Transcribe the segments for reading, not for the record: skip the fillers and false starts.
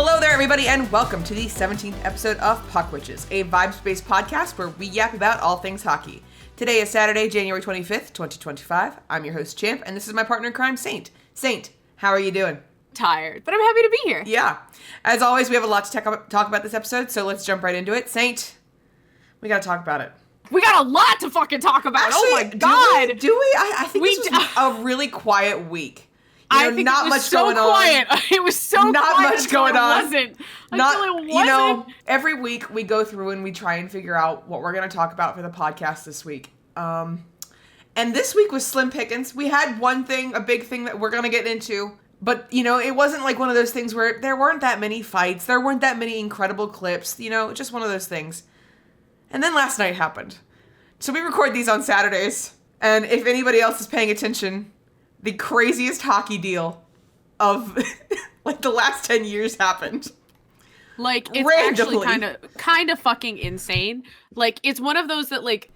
Hello there, everybody, and welcome to the 17th episode of Puck Witches, a vibes-based podcast where we yap about all things hockey. Today is Saturday, January 25th, 2025. I'm your host, Champ, and this is my partner in crime, Saint. Saint, how are you doing? Tired, but I'm happy to be here. Yeah. As always, we have a lot to talk about this episode, so let's jump right into it. Saint, we gotta talk about it. We got a lot to fucking talk about. Actually, oh my god. Do we? I think this was a really quiet week. I think not it was much so going quiet. On. It was so not quiet. Not much going on. Wasn't. You know, every week we go through and we try and figure out what we're going to talk about for the podcast this week. And this week was slim pickings. We had one thing, a big thing that we're going to get into. But, you know, it wasn't like one of those things where there weren't that many fights. There weren't that many incredible clips. You know, just one of those things. And then last night happened. So we record these on Saturdays. And if anybody else is paying attention, the craziest hockey deal of like the last 10 years happened. Like, it's randomly. actually kind of fucking insane. Like, it's one of those that, like,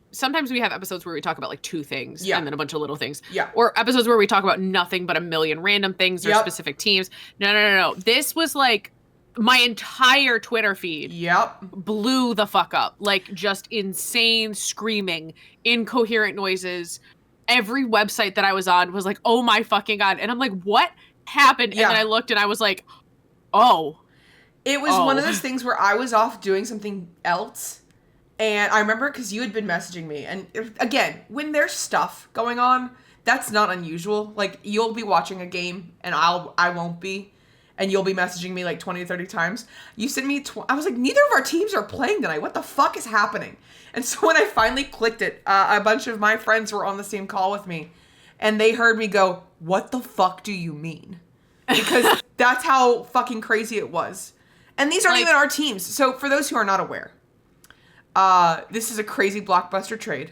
sometimes we have episodes where we talk about like two things and then a bunch of little things. Yeah. Or episodes where we talk about nothing but a million random things or specific teams. No. This was like my entire Twitter feed blew the fuck up. Like, just insane screaming, incoherent noises. Every website that I was on was like, oh my fucking god. And I'm like, what happened? And then I looked and I was like, oh. It was one of those things where I was off doing something else. And I remember because you had been messaging me. And again, when there's stuff going on, that's not unusual. Like, you'll be watching a game and I won't be. And you'll be messaging me like 20 to 30 times. You sent me, I was like, neither of our teams are playing tonight. What the fuck is happening? And so when I finally clicked it, a bunch of my friends were on the same call with me. And they heard me go, what the fuck do you mean? Because that's how fucking crazy it was. And these aren't even our teams. So for those who are not aware, this is a crazy blockbuster trade.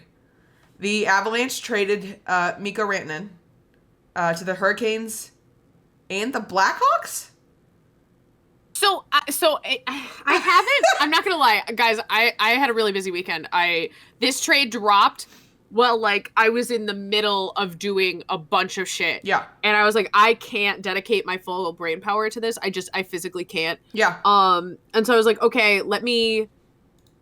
The Avalanche traded Mikko Rantanen to the Hurricanes and the Blackhawks? So I haven't, I'm not gonna lie, guys, I had a really busy weekend. This trade dropped while, like, I was in the middle of doing a bunch of shit. Yeah. And I was like, I can't dedicate my full brain power to this. I physically can't. Yeah. And so I was like, okay, let me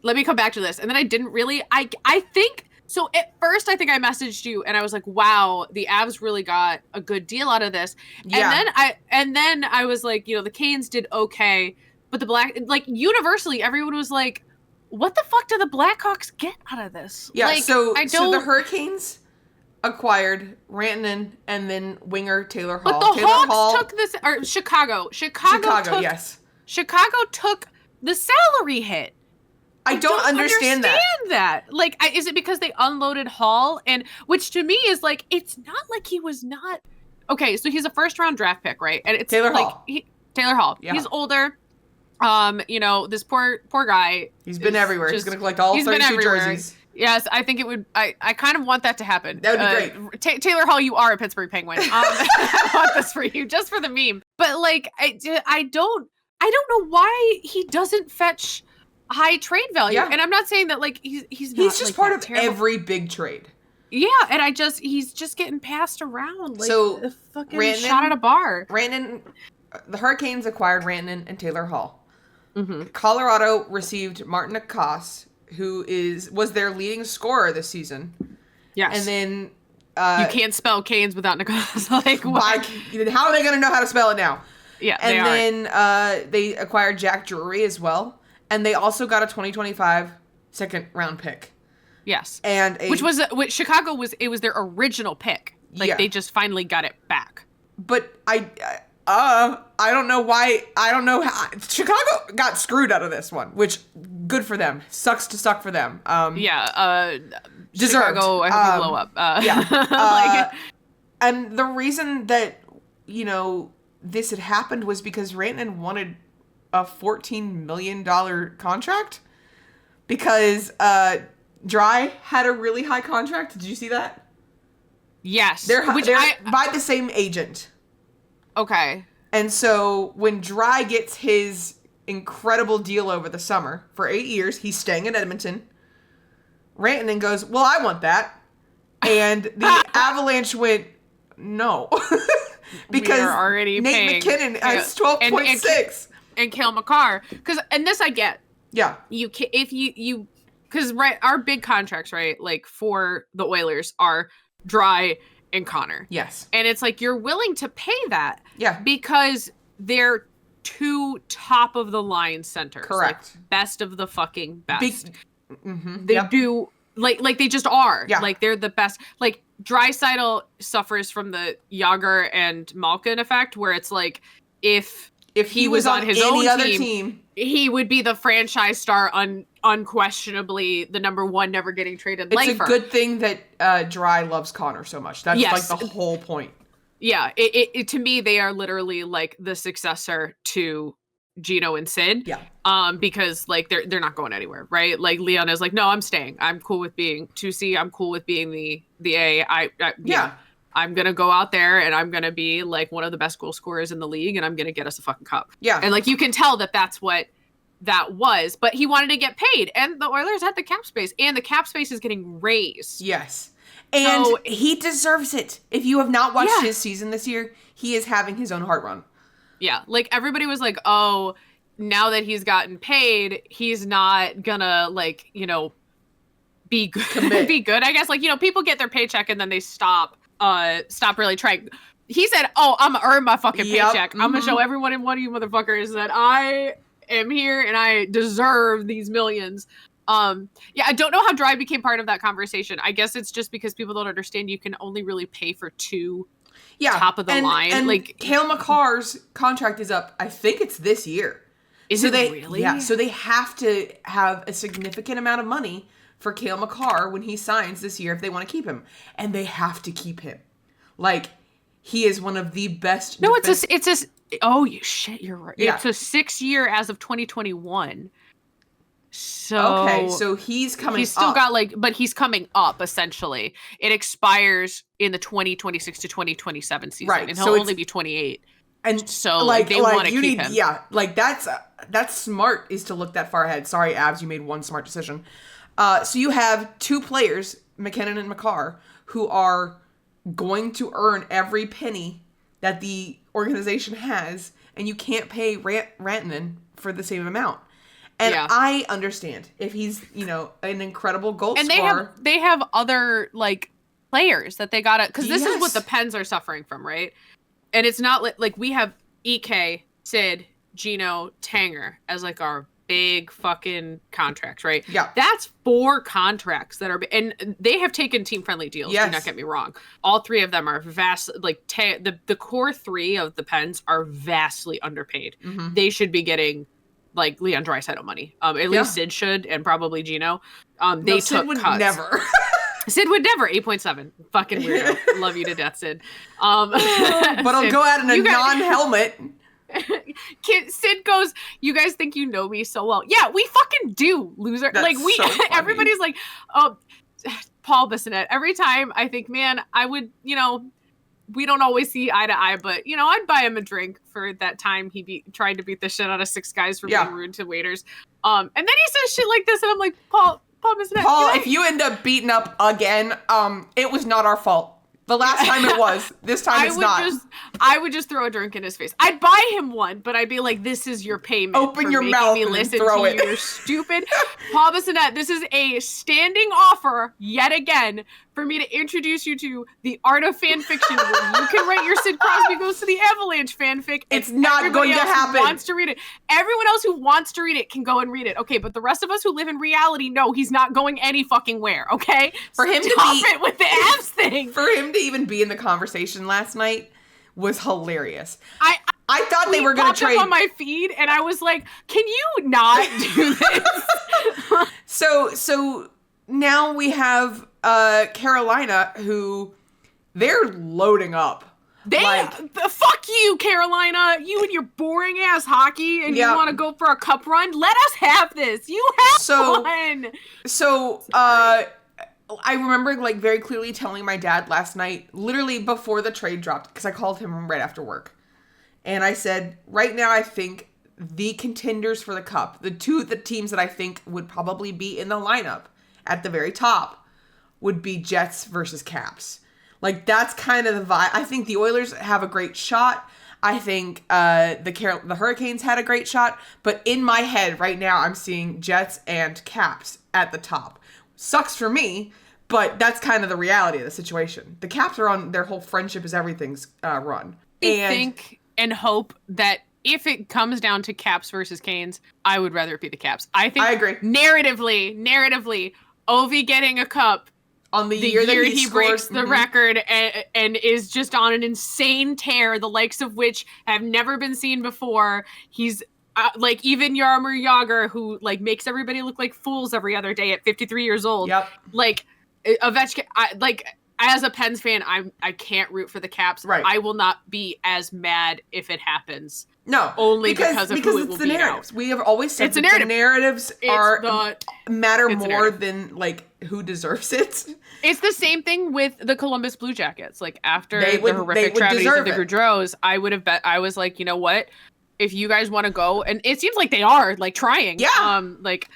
come back to this. And then I didn't really, I think, so at first I think I messaged you and I was like, wow, the Avs really got a good deal out of this. Yeah. And then I was like, you know, the Canes did okay, but universally everyone was like, what the fuck do the Blackhawks get out of this? Yeah, like, so the Hurricanes acquired Rantanen and then winger Taylor Hall. But the Hawks took this, or Chicago, yes. Chicago took the salary hit. I don't understand that. Like, is it because they unloaded Hall? And which to me is like, it's not like he was not. Okay, so he's a first round draft pick, right? And it's Taylor Hall. Taylor Hall. Yeah. He's older. You know, this poor guy. He's been everywhere. He's going to collect all 32 jerseys. Yes, I think it would. I kind of want that to happen. That would be great. Taylor Hall, you are a Pittsburgh Penguin. I want this for you, just for the meme. But like, I don't know why he doesn't fetch high trade value. Yeah. And I'm not saying that like he's just like part of terrible. Every big trade. Yeah, and he's just getting passed around like so a fucking shot at a bar. The Hurricanes acquired Rantanen and Taylor Hall. Mm-hmm. Colorado received Martin Necas, who was their leading scorer this season. Yes. And then you can't spell Canes without Necas. Like, what? How are they going to know how to spell it now? Yeah, and then they acquired Jack Drury as well. And they also got a 2025 second round pick. Yes. And which Chicago was their original pick. Like they just finally got it back. But I don't know why. I don't know how Chicago got screwed out of this one, which good for them. Sucks to suck for them. Deserved. Chicago, I hope you blow up. And the reason that, you know, this had happened was because Rantanen wanted a $14 million contract because Dry had a really high contract. Did you see that? Yes. They're by the same agent. Okay. And so when Dry gets his incredible deal over the summer for 8 years, he's staying in Edmonton. Rantanen goes, well, I want that. And the Avalanche went, no. because we are already Nate McKinnon has 12.6 and Cale Makar, and this I get. Yeah, because our big contracts, right, like for the Oilers are Dry and Connor. Yes, and it's like you're willing to pay that. Yeah, because they're two top of the line centers. Correct. Like, best of the fucking best. They do like they just are. Yeah. Like they're the best. Like Draisaitl suffers from the Yager and Malkin effect, where it's like if he was on his own other team, he would be the franchise star, unquestionably the number one, never getting traded. It's a good thing that Dry loves Connor so much. That's like the whole point. Yeah, it to me, they are literally like the successor to Gino and Sid. Yeah. Because like they're not going anywhere, right? Like Leon is like, no, I'm staying. I'm cool with being 2C. I'm cool with being the A. I'm gonna go out there and I'm gonna be like one of the best goal scorers in the league, and I'm gonna get us a fucking cup. Yeah. And like you can tell that that's what that was, but he wanted to get paid, and the Oilers had the cap space, and the cap space is getting raised. Yes. And so, he deserves it. If you have not watched his season this year, he is having his own heart run. Yeah. Like everybody was like, oh, now that he's gotten paid, he's not gonna like, be good. Be good. I guess like, people get their paycheck and then they stop really trying. He said, oh, I'm gonna earn my fucking paycheck. I'm gonna show everyone in one of you motherfuckers that I am here and I deserve these millions. I don't know how Dry became part of that conversation. I guess it's just because people don't understand you can only really pay for two top of the line. And like Cale Makar's contract is up, I think it's this year. Is it really? Yeah, so they have to have a significant amount of money for Cale Makar when he signs this year if they want to keep him. And they have to keep him. Like, he is one of the best. No, you're right. Yeah. It's a 6-year as of 2021. So okay, so he's coming. He's still got but he's coming up essentially. It expires in the 2026 to 2027 season, right? And he'll only be 28. And so they want to keep him. Yeah, like that's smart is to look that far ahead. Sorry, Abs, you made one smart decision. So you have two players, McKinnon and Makar, who are going to earn every penny that the organization has, and you can't pay Rantanen for the same amount. And I understand if he's, an incredible goal scorer. And they have other players that they gotta, because this is what the Pens are suffering from, right? And it's not like we have EK, Sid, Gino, Tanger as our big fucking contracts, right? Yeah. That's 4 contracts that are, and they have taken team-friendly deals, do not get me wrong. All 3 of them are the core 3 of the Pens are vastly underpaid. Mm-hmm. They should be getting Leon Draisaitl money. At least Sid should, and probably Gino. They took Sid would cuts. Never. Sid would never. 8.7. Fucking weirdo. Love you to death, Sid. But I'll go out in a non-helmet. Sid goes, you guys think you know me so well. Yeah, we fucking do, loser. That's so funny. Everybody's like, oh, Paul Bissonnette. Every time I think, man, I would, we don't always see eye to eye, but I'd buy him a drink for that time he tried to beat the shit out of 6 guys for being rude to waiters. And then he says shit like this, and I'm like, Paul, if you end up beating up again, it was not our fault. The last time it was. This time it's not. I would just throw a drink in his face. I'd buy him one, but I'd be like, this is your payment. Open your mouth and throw it. You're stupid. Paul Bissonnette, this is a standing offer, yet again, for me to introduce you to the art of fan fiction, where you can write your Sid Crosby Goes to the Avalanche fanfic. It's not going to happen. Wants to read it. Everyone else who wants to read it can go and read it. Okay, but the rest of us who live in reality know he's not going any fucking where. Okay, for him Stop it with the abs thing. For him to even be in the conversation last night was hilarious. I thought they were going to trade up on my feed, and I was like, "Can you not do this?" So now we have Carolina, who they're loading up. Fuck you, Carolina. You and your boring ass hockey, and you want to go for a cup run. Let us have this. You have one. So I remember very clearly telling my dad last night, literally before the trade dropped, because I called him right after work. And I said, right now I think the contenders for the cup, the teams that I think would probably be in the lineup at the very top would be Jets versus Caps. Like, that's kind of the vibe. I think the Oilers have a great shot. I think the Hurricanes had a great shot. But in my head right now, I'm seeing Jets and Caps at the top. Sucks for me, but that's kind of the reality of the situation. The Caps are on their whole friendship is everything's run. I think and hope that if it comes down to Caps versus Canes, I would rather it be the Caps. I agree. Narratively, Ovi getting a cup on the year that he breaks the record and is just on an insane tear, the likes of which have never been seen before. He's like even Jaromir Jagr, who like makes everybody look like fools every other day at 53 years old. Yep. Like Ovechkin, as a Pens fan, I can't root for the Caps. Right. I will not be as mad if it happens. No, only because of who it will the be narratives. now. We have always said the narratives matter more than like who deserves it. It's the same thing with the Columbus Blue Jackets. Like after the horrific tragedies of the Gaudreaus, I would have bet. I was like, you know what? If you guys want to go, and it seems like they are like trying. Yeah.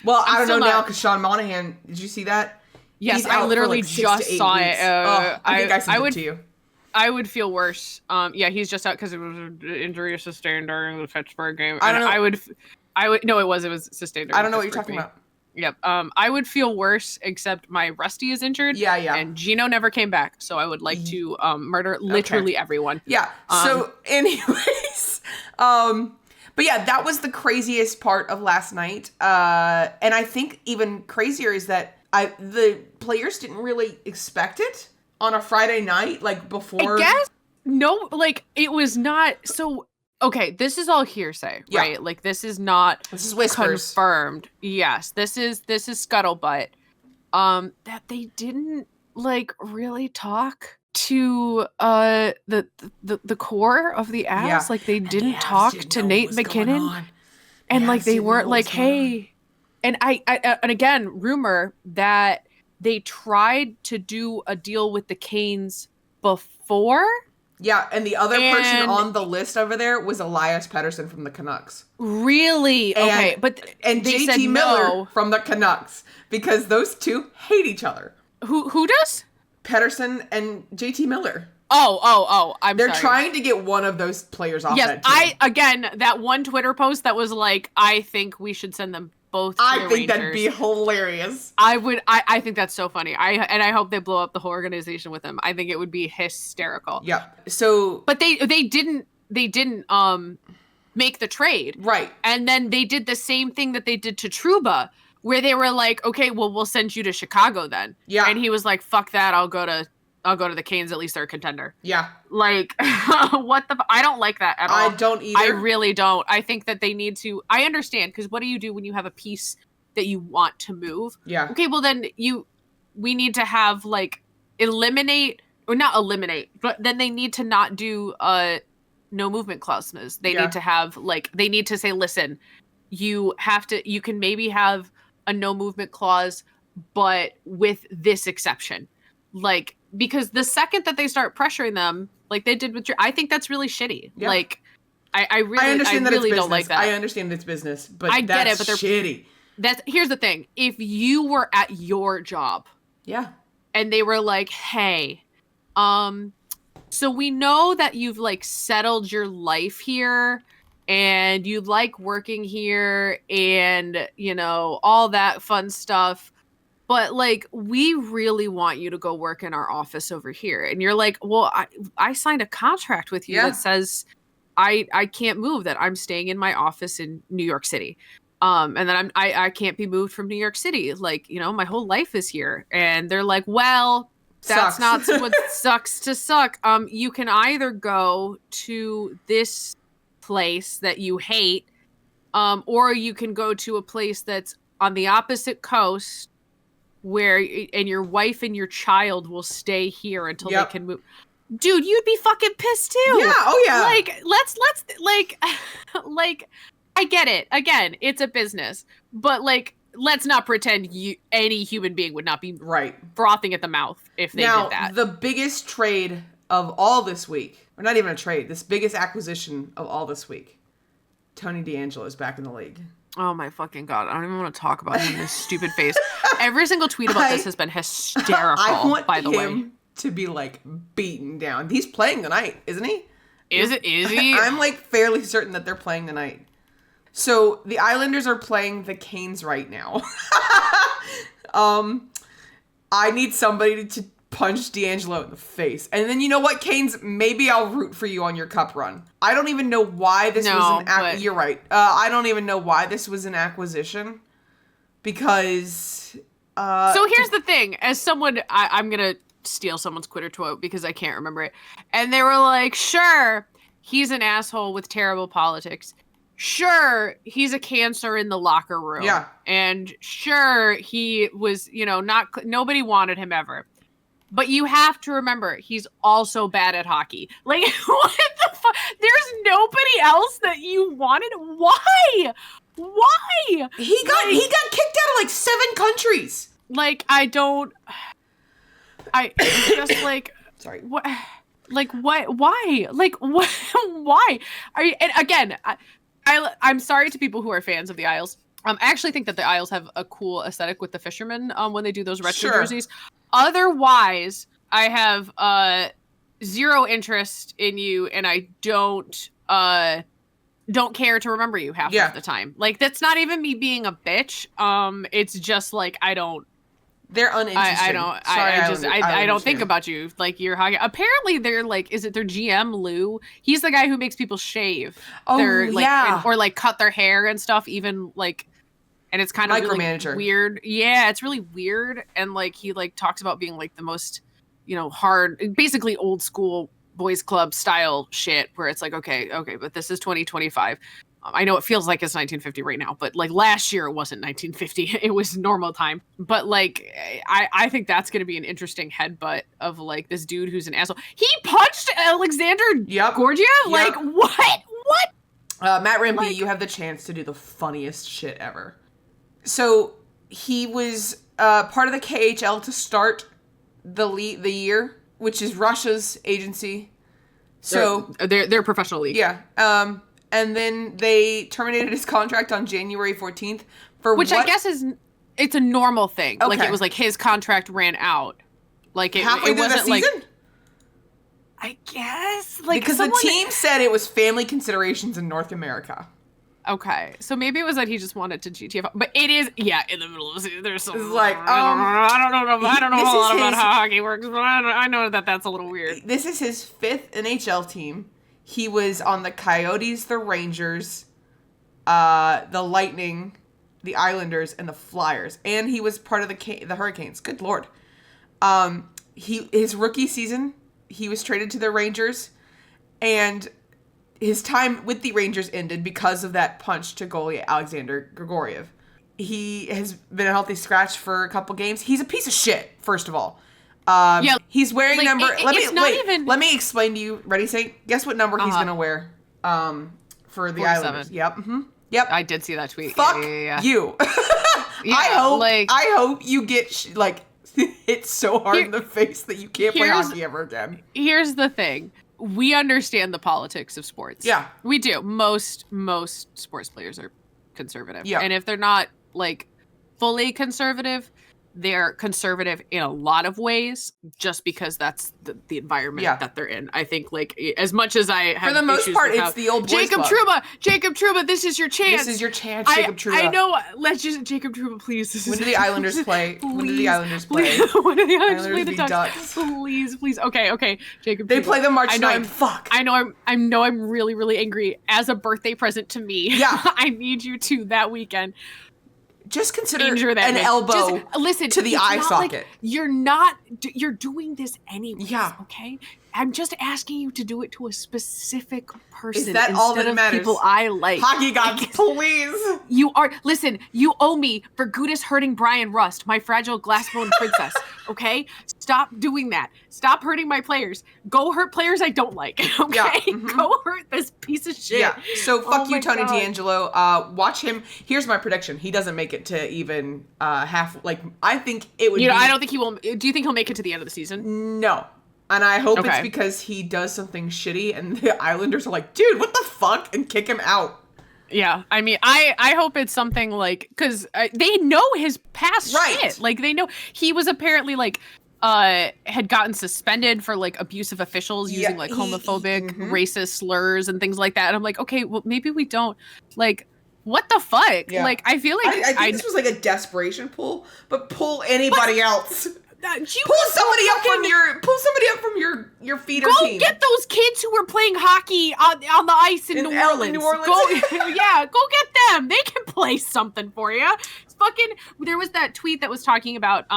Well, I don't know now because Sean Monahan. Did you see that? Yes, I literally just saw it. I think I sent it to you. I would feel worse. Yeah, he's just out because it was an injury sustained during the Pittsburgh game. I don't know. I would. No, it was sustained. I don't know what you're talking about. Yep. I would feel worse, except my Rusty is injured. Yeah. And Gino never came back, so I would like to murder literally everyone. Yeah. So, anyways, but yeah, that was the craziest part of last night. And I think even crazier is that the players didn't really expect it on a Friday night, like before. I guess no, like it was not so. Okay, this is all hearsay, right? Yeah. Like this is whispers. Confirmed. Yes, this is scuttlebutt. That they didn't like really talk to the core of the Avs. Yeah. Like they didn't talk to Nate McKinnon, and like they weren't like, hey. And I and again, rumor that they tried to do a deal with the Canes before. Yeah, and the other person on the list over there was Elias Pettersson from the Canucks. Really? Okay, and JT Miller from the Canucks, because those two hate each other. Who does? Pettersson and JT Miller. Oh! They're trying to get one of those players off that team. That one Twitter post that was like, I think we should send them both to I the think Rangers. That'd be hilarious. I think that's so funny. I hope they blow up the whole organization with them. I think it would be hysterical. Yeah. So but they didn't make the trade. Right. And then they did the same thing that they did to Trouba, where they were like, okay, well, we'll send you to Chicago then. Yeah. And he was like, fuck that, I'll go to the Canes, at least they're a contender. Yeah. Like, what the... I don't like that at all. I don't either. I really don't. I think that they need to... I understand, because what do you do when you have a piece that you want to move? Yeah. Okay, well then we need to have, like, eliminate... Or not eliminate, but then they need to not do no movement clauses. They need to have, like... They need to say, listen, you can maybe have a no movement clause, but with this exception. Like... Because the second that they start pressuring them, like they did with, I think that's really shitty. Yeah. Like, I really don't like that. I understand it's business, but I get it, but they're shitty. Here's the thing: if you were at your job, and they were like, "Hey, so we know that you've like settled your life here, and you like working here, and you know all that fun stuff." But, like, we really want you to go work in our office over here. And you're like, well, I signed a contract with you that says I can't move, that I'm staying in my office in New York City. And then I can't be moved from New York City. Like, you know, my whole life is here. And they're like, well, that's not what sucks to suck. You can either go to this place that you hate, or you can go to a place that's on the opposite coast, where and your wife and your child will stay here until they can move. Dude, you'd be fucking pissed too. Yeah, oh yeah. Like, let's like I get it. Again, it's a business. But like, let's not pretend any human being would not be frothing at the mouth if they did that. The biggest trade of all this week, or not even a trade, this biggest acquisition of all this week, Tony DeAngelo is back in the league. Oh my fucking God. I don't even want to talk about him in his stupid face. Every single tweet about this has been hysterical, by the way. to be, like, beaten down. He's playing tonight, isn't he? Is he? I'm, like, fairly certain that they're playing tonight. So, the Islanders are playing the Canes right now. I need somebody to punch D'Angelo in the face. And then, you know what, Canes? Maybe I'll root for you on your cup run. I don't even know why this was an... You're right. I don't even know why this was an acquisition. Because... so here's the thing. As someone... I'm going to steal someone's Twitter quote because I can't remember it. And they were like, sure, he's an asshole with terrible politics. Sure, he's a cancer in the locker room. Yeah. And sure, he was, nobody wanted him ever. But you have to remember, he's also bad at hockey. Like, what the fuck? There's nobody else that you wanted? Why? He got kicked out of, like, 7 countries. Like, just like, sorry. What? Like, what? Why? Like, what? Why? Are you? And again, I'm sorry to people who are fans of the Isles. I actually think that the Isles have a cool aesthetic with the fishermen when they do those retro jerseys. Otherwise, I have zero interest in you, and I don't care to remember you half of the time. Like, that's not even me being a bitch. It's just like I don't. They're uninteresting. I don't think about you like you're hockey. Apparently, they're like, is it their GM Lou? He's the guy who makes people shave. Oh, or like cut their hair and stuff. Even like, and it's kind of really weird. Yeah, it's really weird. And like he like talks about being like the most, hard, basically old school boys club style shit. Where it's like, okay, but this is 2025. I know it feels like it's 1950 right now, but like last year it wasn't 1950. It was normal time. But like, I think that's going to be an interesting headbutt of like this dude who's an asshole. He punched Alexander Gorgiev? Yep. Like, what? Matt Rampy, you have the chance to do the funniest shit ever. So he was part of the KHL to start the year, which is Russia's agency. So they're a professional league. Yeah. And then they terminated his contract on January 14th which I guess it's a normal thing. Okay. Like it was like his contract ran out. Like it wasn't like I guess like because the team said it was family considerations in North America. Okay, so maybe it was that he just wanted to GTFO, but it is in the middle of the season. There's some. It's like I don't know a lot about how hockey works, but I know that that's a little weird. This is his 5th NHL team. He was on the Coyotes, the Rangers, the Lightning, the Islanders, and the Flyers. And he was part of the Hurricanes. Good Lord. His rookie season, he was traded to the Rangers. And his time with the Rangers ended because of that punch to goalie Alexander Grigoriev. He has been a healthy scratch for a couple games. He's a piece of shit, first of all. He's wearing number. Let me explain to you. Ready, Saint? Guess what number he's gonna wear? For the 47. Islanders. Yep. Mm-hmm. Yep. I did see that tweet. Fuck you. I hope you get hit so hard in the face that you can't play hockey ever again. Here's the thing. We understand the politics of sports. Yeah, we do. Most sports players are conservative. Yeah, and if they're not like fully conservative, they're conservative in a lot of ways just because that's the environment that they're in. I think like as much as I have for the most part, it's the old boys Jacob club. Jacob Trouba, this is your chance. This is your chance, Jacob Trouba. I know. Let's just Jacob Trouba, please. When do the Islanders play? When do the Islanders play? When do the Islanders play the Ducks? Please. Okay. Jacob. They play them March 9th. Fuck. I know. I'm really, really angry. As a birthday present to me. Yeah. I need you to that weekend. Just consider an elbow to the eye socket. Like, you're doing this anyway. Yeah. Okay? I'm just asking you to do it to a specific person. Is that all that matters? People I like. Hockey gods, please. You owe me for Gudis hurting Brian Rust, my fragile glass bone princess. Okay? Stop doing that. Stop hurting my players. Go hurt players I don't like. Okay? Yeah. Mm-hmm. Go hurt this piece of shit. Yeah. So fuck you, Tony D'Angelo. Watch him. Here's my prediction. He doesn't make it to even half. Like, I think it would. I don't think he will. Do you think he'll make it to the end of the season? No. And I hope it's because he does something shitty and the Islanders are like, dude, what the fuck? And kick him out. Yeah. I mean, I hope it's something like, because they know his past shit. Like, they know he was apparently like had gotten suspended for like abusive officials using like homophobic, racist slurs and things like that. And I'm like, okay, well maybe we don't. Like, what the fuck? Yeah. Like, I feel like I think this was like a desperation pull, but pull anybody else. Pull somebody up from your feeder team. Go get those kids who were playing hockey on the ice in New Orleans. Go get them. They can play something for you. It's fucking. There was that tweet that was talking about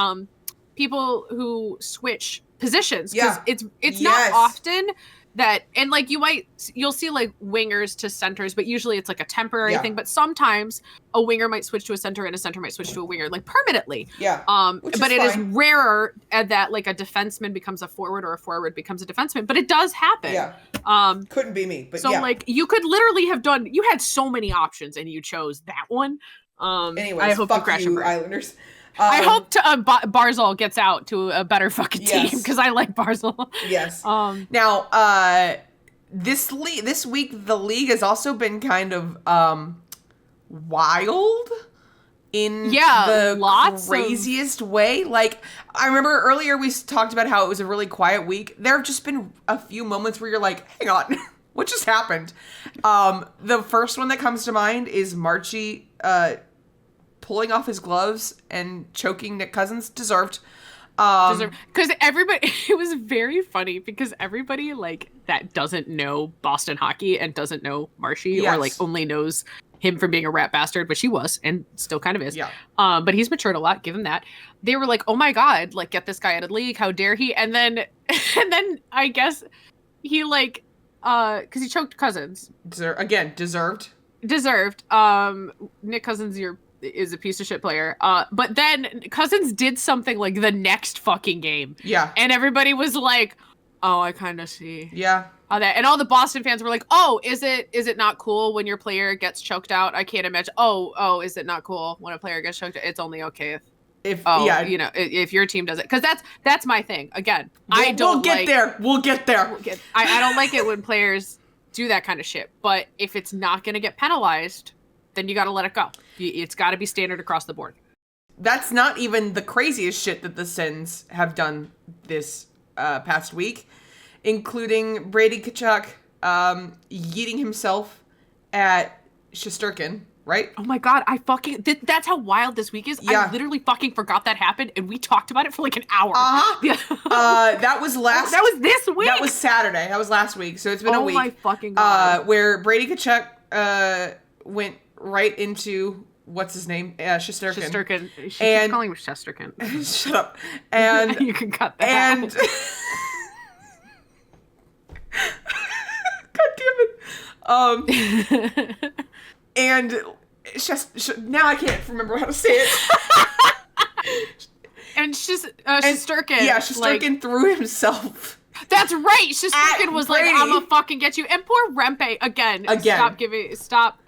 people who switch positions because it's not often that, and like you'll see like wingers to centers, but usually it's like a temporary thing. But sometimes a winger might switch to a center and a center might switch to a winger, like permanently. Yeah. But it is rarer that like a defenseman becomes a forward or a forward becomes a defenseman. But it does happen. Yeah. Couldn't be me. But so like you could literally have done. You had so many options and you chose that one. Anyways, I hope you crash you, Islanders. I hope Barzal gets out to a better fucking team because I like Barzal. Yes. Now, this week the league has also been kind of wild in the craziest way. Like, I remember earlier we talked about how it was a really quiet week. There have just been a few moments where you're like, hang on, what just happened? The first one that comes to mind is Marchie pulling off his gloves and choking Nick Cousins. Deserved. Because everybody, it was very funny because everybody like that doesn't know Boston hockey and doesn't know Marshy or like only knows him from being a rat bastard, which he was and still kind of is. Yeah. But he's matured a lot, give him that. They were like, oh my God, like get this guy out of the league. How dare he? And then I guess he like, because he choked Cousins. Deserved. Nick Cousins, is a piece of shit player. But then Cousins did something like the next fucking game. Yeah. And everybody was like, oh, I kind of see. Yeah. And all the Boston fans were like, oh, is it not cool when your player gets choked out? I can't imagine. Oh, is it not cool when a player gets choked out? It's only okay if your team does it. Because that's my thing. Again, we'll get there. I don't like it when players do that kind of shit. But if it's not going to get penalized, then you got to let it go. It's got to be standard across the board. That's not even the craziest shit that the Sens have done this past week, including Brady Tkachuk yeeting himself at Shesterkin, right? Oh my God, that's how wild this week is. Yeah. I literally fucking forgot that happened, and we talked about it for like an hour. That was that was this week? That was Saturday. That was last week, so it's been a week. Oh my fucking God. Where Brady Tkachuk went right into what's his name? Shesterkin. She keeps calling him Shesterkin. Shut up. And you can cut that. And God damn it. And now I can't remember how to say it. And Shesterkin. Yeah, Shesterkin threw himself. That's right. Shesterkin was Brady. Like, I'm gonna fucking get you. And poor Rempe again. Stop.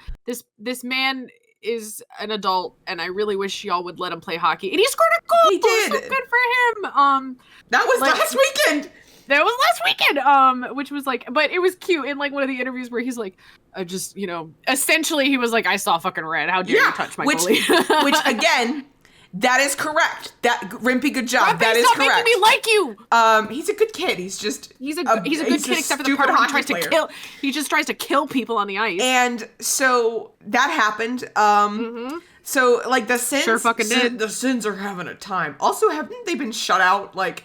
This man is an adult, and I really wish y'all would let him play hockey. And he scored a goal. He did. So good for him. That was last weekend. That was last weekend. Which was like, but it was cute in like one of the interviews where he's like, essentially he was like, I saw fucking red. How dare you touch my goalie? Which again, that is correct. Rimpy, good job. That is correct. Making me like you. He's a good kid. He's a good kid, except for the part where he tries to kill. He just tries to kill people on the ice. And so that happened. So like the Sens, sure fucking did. The Sens are having a time. Also, haven't they been shut out like?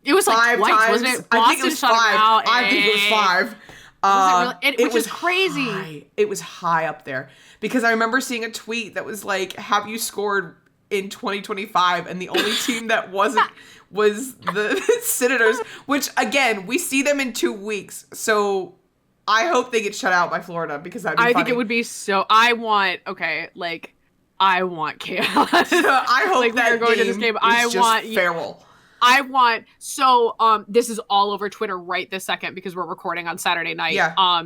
It was like 5 twice, times? wasn't it? I think it was 5. I think it was 5. Which is crazy. High. It was high up there because I remember seeing a tweet that was like, "Have you scored in 2025?" And the only team that wasn't was the Senators. Which again, we see them in 2 weeks, so I hope they get shut out by Florida because that'd be funny. I think it would be so. I want chaos. I hope that we're going to this game. I want feral. This is all over Twitter right this second because we're recording on Saturday night. Yeah.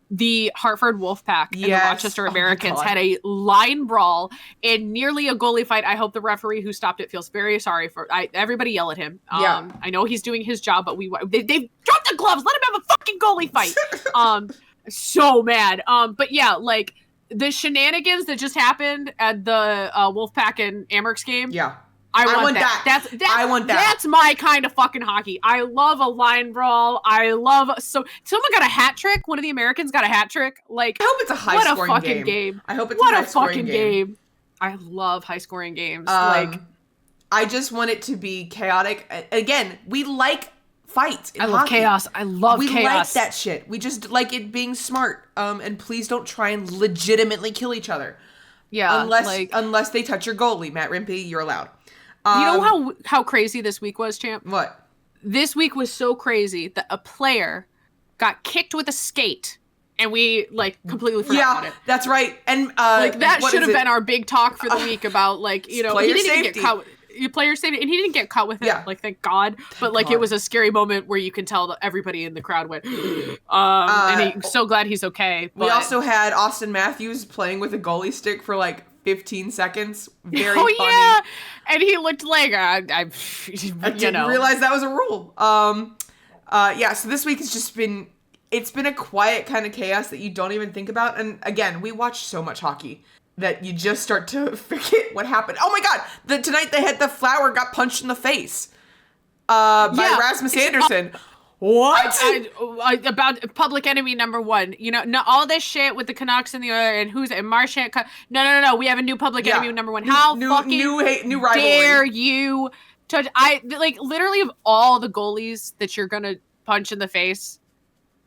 The Hartford Wolfpack and the Rochester Americans had a line brawl and nearly a goalie fight. I hope the referee who stopped it feels very sorry for everybody yell at him. I know he's doing his job, but they dropped the gloves. Let him have a fucking goalie fight. So mad. But yeah, like the shenanigans that just happened at the Wolfpack and Amerks game. Yeah. I want that. I want that. That's my kind of fucking hockey. I love a line brawl. Someone got a hat trick. One of the Americans got a hat trick. Like, I hope it's a high scoring game. I hope it's a high scoring game. I love high scoring games. I just want it to be chaotic. Again, we like fights in hockey. Love chaos. I love chaos. We like that shit. We just like it being smart. And please don't try and legitimately kill each other. Yeah. Unless they touch your goalie, Matt Rimpey, you're allowed. You know how crazy this week was, champ? What? This week was so crazy that a player got kicked with a skate. And we, completely forgot about it. That's right. And, that should have been our big talk for the week about, he didn't safety. Get caught. Player safety. And he didn't get caught with it. Thank God. But, it was a scary moment where you can tell that everybody in the crowd went, and so glad he's okay. But we also had Austin Matthews playing with a goalie stick for, 15 seconds. Very funny. Yeah. And he looked like, I didn't realize that was a rule. So this week has just been... It's been a quiet kind of chaos that you don't even think about. And again, we watch so much hockey that you just start to forget what happened. Oh my God! Tonight they had the Flower got punched in the face by Rasmus Andersson. What? About public enemy number one. All this shit with the Canucks and the other and Marchand. No. We have a new public enemy number one. How new rivalry. Dare you touch? Literally of all the goalies that you're gonna punch in the face.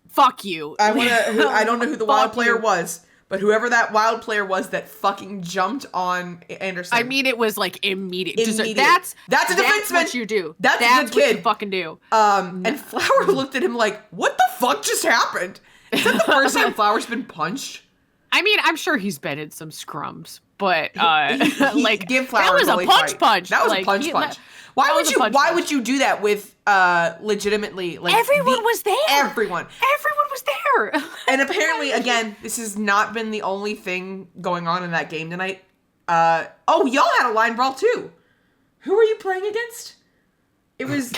Fuck you. I don't know who the wild player was, but whoever that wild player was that fucking jumped on Anderson. I mean, it was immediate. That's a defenseman. That's what you do. That's a good kid. What you fucking do. And Flower looked at him like, what the fuck just happened? Is that the first time Flower's been punched? I mean, I'm sure he's been in some scrums, but give Flower that was a punch. That was a punch. Why would you do that with legitimately everyone was there. Everyone was there. And apparently, again, this has not been the only thing going on in that game tonight. Y'all had a line brawl too. Who were you playing against? It was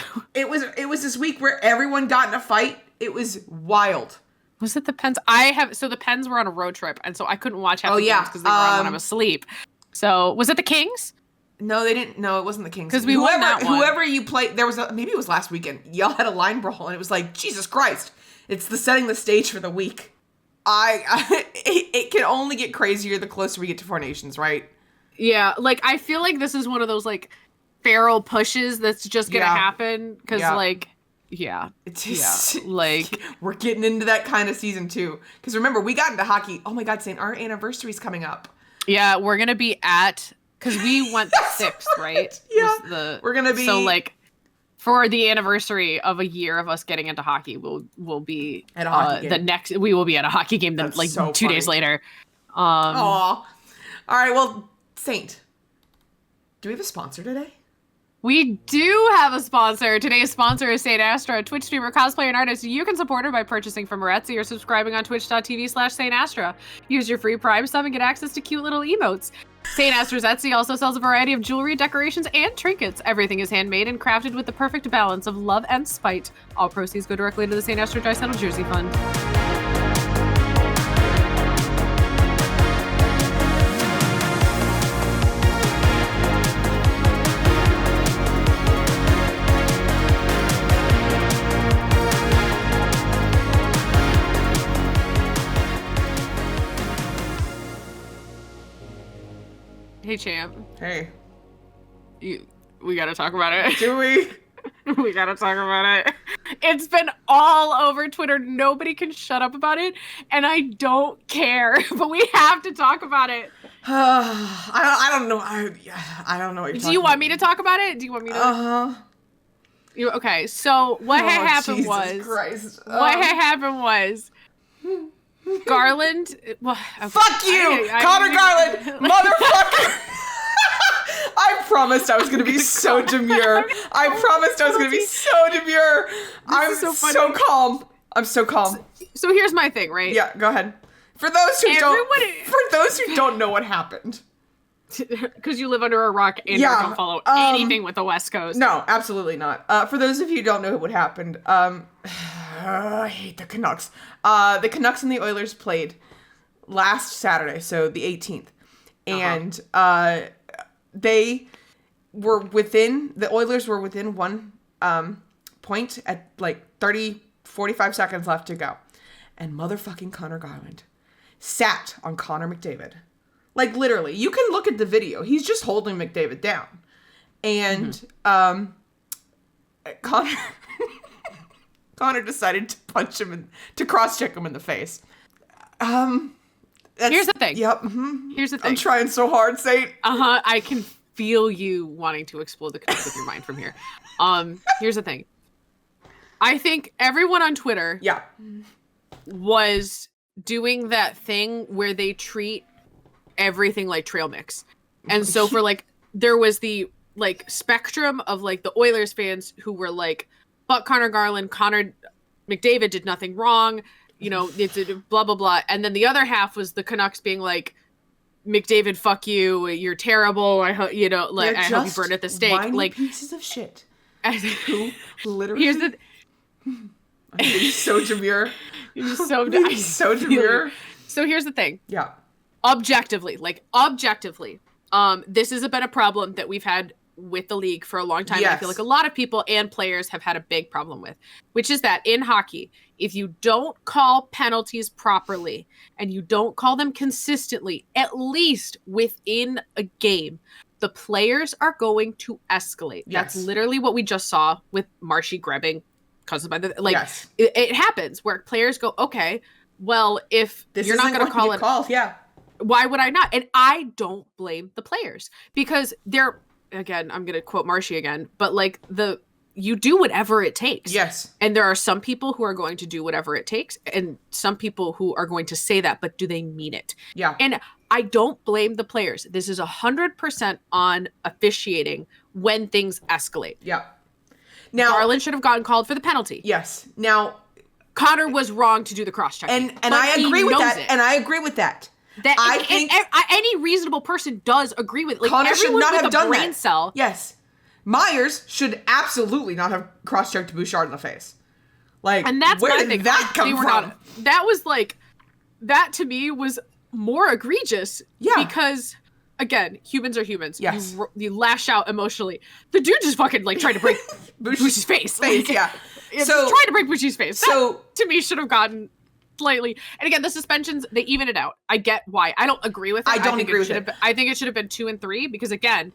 this week where everyone got in a fight. It was wild. Was it the Pens? The Pens were on a road trip, and so I couldn't watch half the games because they were on when I was asleep. So was it the Kings? No, they didn't. No, it wasn't the Kings. Because we won that one. Whoever you played, maybe it was last weekend. Y'all had a line brawl, and it was like, Jesus Christ! It's setting the stage for the week. It can only get crazier the closer we get to Four Nations, right? Yeah, I feel like this is one of those feral pushes that's just gonna happen because we're getting into that kind of season too. Because remember, we got into hockey. Oh my God, Saint, our anniversary's coming up. Yeah, we're gonna be at. Because we went the 6th, right? Yeah. We're going to be... So, for the anniversary of a year of us getting into hockey, we'll be... At a hockey game. We will be at a hockey game then, so 2 days later. Aw. All right, well, Saint, do we have a sponsor today? We do have a sponsor. Today's sponsor is Saint Astra, a Twitch streamer, cosplayer, and artist. You can support her by purchasing from her Etsy or subscribing on twitch.tv/Saint Astra. Use your free Prime sub and get access to cute little emotes. Saint Astra's Etsy also sells a variety of jewelry, decorations, and trinkets. Everything is handmade and crafted with the perfect balance of love and spite. All proceeds go directly to the Saint Astra Dry Settle Jersey Fund. Hey, champ. Hey. We gotta talk about it. Do we? We gotta talk about it. It's been all over Twitter. Nobody can shut up about it, and I don't care. But we have to talk about it. I don't know. I don't know what you're talking about. Do you want me to talk about it? Do you want me to? Okay, so what had happened was Garland. Well, okay. Fuck you, Connor Garland, motherfucker. I promised I was going to be so demure. I'm so calm. I'm so calm. So here's my thing, right? Yeah, go ahead. For those who don't know what happened. Because you live under a rock and you don't follow anything with the West Coast. No, absolutely not. For those of you who don't know what happened, I hate the Canucks. The Canucks and the Oilers played last Saturday, so the 18th. And they the Oilers were within 1 point at like 45 seconds left to go. And motherfucking Connor Garland sat on Connor McDavid. Like, literally. You can look at the video. He's just holding McDavid down. And Connor decided to punch him to cross-check him in the face. Here's the thing. Yep. Mm-hmm. Here's the thing. I'm trying so hard, Saint. I can feel you wanting to explode the Canucks with your mind from here. Here's the thing. I think everyone on Twitter was doing that thing where they treat everything like trail mix. And so for like, there was the like spectrum of like the Oilers fans who were like, but Connor Garland, Connor McDavid did nothing wrong. You know, it's blah, blah, blah. And then the other half was the Canucks being like, McDavid, fuck you. You're terrible. I hope, you know, like, I hope you burn at the stake. Like pieces of shit. Who literally. Here's the. He's so demure. He's so demure. So here's the thing. Yeah. Objectively, this has been a problem that we've had with the league for a long time. Yes. I feel like a lot of people and players have had a big problem with, which is that in hockey, if you don't call penalties properly and you don't call them consistently, at least within a game, the players are going to escalate. Yes. That's literally what we just saw with Marshy grabbing caused by the like. Yes. It happens where players go, okay, well, if you're not going to call it, why would I not? And I don't blame the players because they're, again, I'm going to quote Marshy again, but like you do whatever it takes. Yes. And there are some people who are going to do whatever it takes and some people who are going to say that, but do they mean it? Yeah. And I don't blame the players. This is 100% on officiating when things escalate. Yeah. Now, Garland should have gotten called for the penalty. Yes. Now, Connor was wrong to do the cross-checking. And I agree with that. And I agree with that. I think any reasonable person does agree with. Like, Connor should not have done that. Cell, yes. Myers should absolutely not have cross-checked Bouchard in the face. Like, and that's where did that come from? That was like, that to me was more egregious. Yeah. Because, again, humans are humans. Yes. You lash out emotionally. The dude just fucking like tried to break Bush's face. Like, yeah. So tried to break Bush's face. That, to me, should have gotten slightly. And again, the suspensions, they even it out. I get why. I don't agree with it. I don't agree with it. I think it should have been 2 and 3 because, again,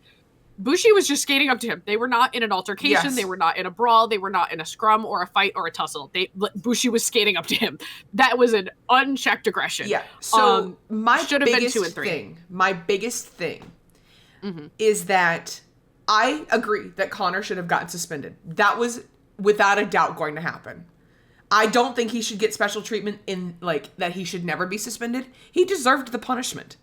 Bushy was just skating up to him. They were not in an altercation. Yes. They were not in a brawl. They were not in a scrum or a fight or a tussle. Bushy was skating up to him. That was an unchecked aggression. Yeah. So my biggest thing is that I agree that Connor should have gotten suspended. That was without a doubt going to happen. I don't think he should get special treatment in like that. He should never be suspended. He deserved the punishment.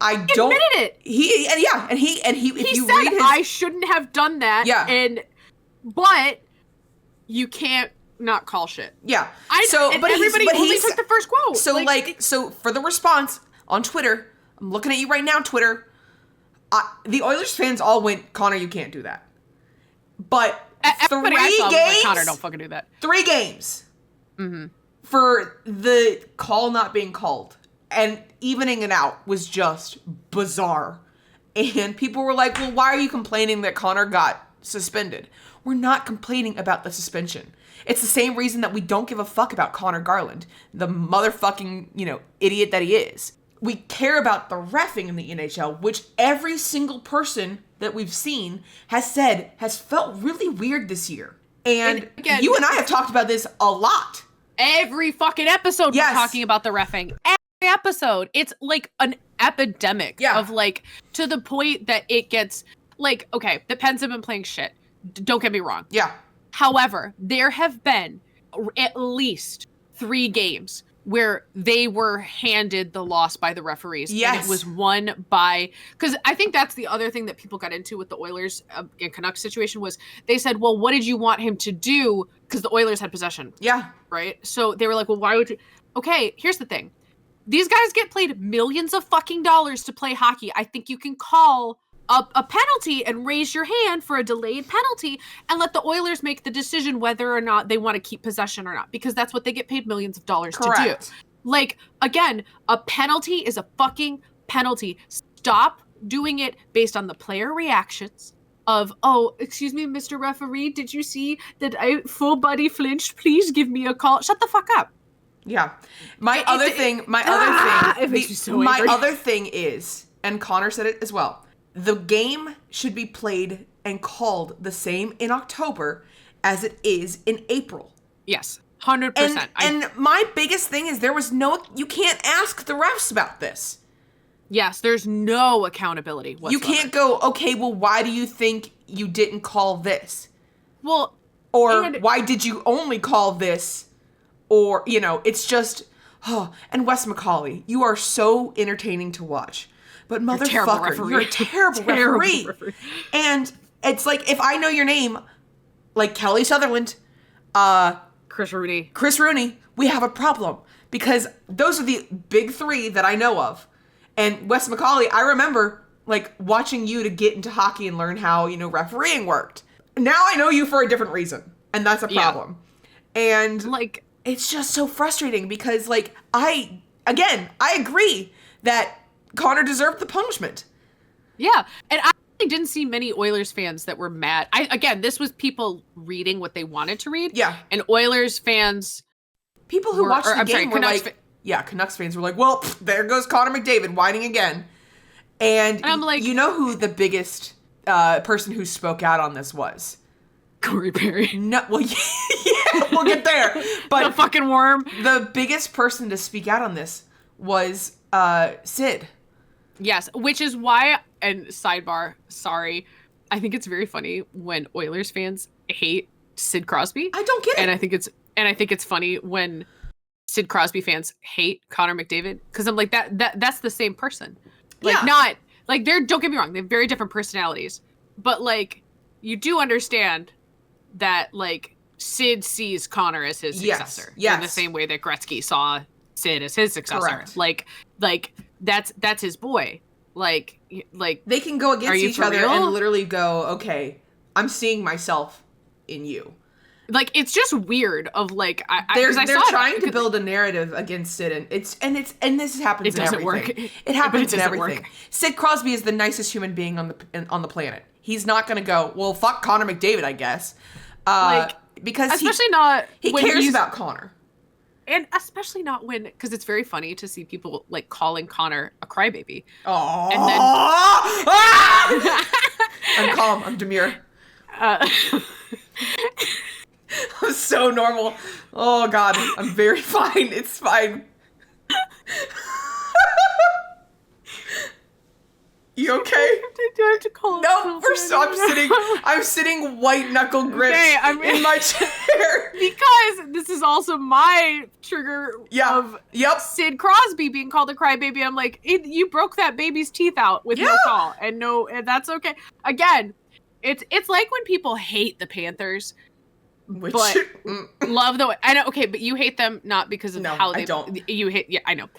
I don't. Admitted it. He if you said, read his, I shouldn't have done that. Yeah. But you can't not call shit. Yeah. But everybody only took the first quote. So for the response on Twitter, I'm looking at you right now, Twitter. The Oilers fans all went, Connor, you can't do that. But 3 games, Connor, don't fucking do that. 3 games for the call not being called. And evening it out was just bizarre. And people were like, well, why are you complaining that Connor got suspended? We're not complaining about the suspension. It's the same reason that we don't give a fuck about Connor Garland, the motherfucking, idiot that he is. We care about the reffing in the NHL, which every single person that we've seen has said has felt really weird this year. And again, you and I have talked about this a lot. Every fucking episode we're talking about the reffing. Episode, it's like an epidemic of like to the point that it gets like, okay, the Pens have been playing shit, don't get me wrong, however, there have been at least 3 games where they were handed the loss by the referees. And it was won by, because I think that's the other thing that people got into with the Oilers and Canucks situation was they said, well, what did you want him to do? Because the Oilers had possession. Right? So they were like, well, why would you? Okay, here's the thing. These guys get paid millions of fucking dollars to play hockey. I think you can call a penalty and raise your hand for a delayed penalty and let the Oilers make the decision whether or not they want to keep possession or not, because that's what they get paid millions of dollars to do. Like, again, a penalty is a fucking penalty. Stop doing it based on the player reactions of, oh, excuse me, Mr. Referee, did you see that I full body flinched? Please give me a call. Shut the fuck up. Yeah. My other thing is, and Connor said it as well, the game should be played and called the same in October as it is in April. Yes, 100%. And my biggest thing is you can't ask the refs about this. Yes, there's no accountability whatsoever. You can't go, okay, well, why do you think you didn't call this? Well, or why did you only call this? Or, it's just, and Wes McCauley, you are so entertaining to watch. But motherfucker, you're a terrible referee. And it's like, if I know your name, like Kelly Sutherland, Chris Rooney, we have a problem. Because those are the big three that I know of. And Wes McCauley, I remember, like, watching you to get into hockey and learn how, refereeing worked. Now I know you for a different reason. And that's a problem. Yeah. And, like, it's just so frustrating because, like, I agree that Connor deserved the punishment. Yeah. And I didn't see many Oilers fans that were mad. This was people reading what they wanted to read. Yeah. And Oilers fans... People who watched the game were like... Canucks fans were like, well, there goes Connor McDavid whining again. And I'm like... You know who the biggest person who spoke out on this was? Corey Perry. No, well, yeah, we'll get there. But the fucking worm. The biggest person to speak out on this was Sid. Yes, which is why, and sidebar, sorry, I think it's very funny when Oilers fans hate Sid Crosby. I don't get it. And I think it's funny when Sid Crosby fans hate Connor McDavid, because I'm like, that's the same person. Like, not, like, don't get me wrong, they have very different personalities. But, like, you do understand that, like, Sid sees Connor as his successor. Yes. In the same way that Gretzky saw Sid as his successor. Correct. Like that's his boy. Like they can go against each other and literally go, okay, I'm seeing myself in you. Like, it's just weird of, like, they're trying to build a narrative against Sid, and this happens in everything. Work. It happens in everything. Sid Crosby is the nicest human being on the planet. He's not going to go, well, fuck Connor McDavid, I guess. Because especially not he cares about Connor. And especially not when, because it's very funny to see people, like, calling Connor a crybaby. Oh. And then... I'm calm. I'm demure. I'm so normal. Oh, God. I'm very fine. It's fine. You okay? Do I have to call? No, I'm sitting white knuckle gripped in my chair. Because this is also my trigger of Sid Crosby being called a crybaby. I'm like, you broke that baby's teeth out with no call, and that's okay. Again, it's like when people hate the Panthers. But love the way, I know, okay, but you hate them not because of how they you hate, I know,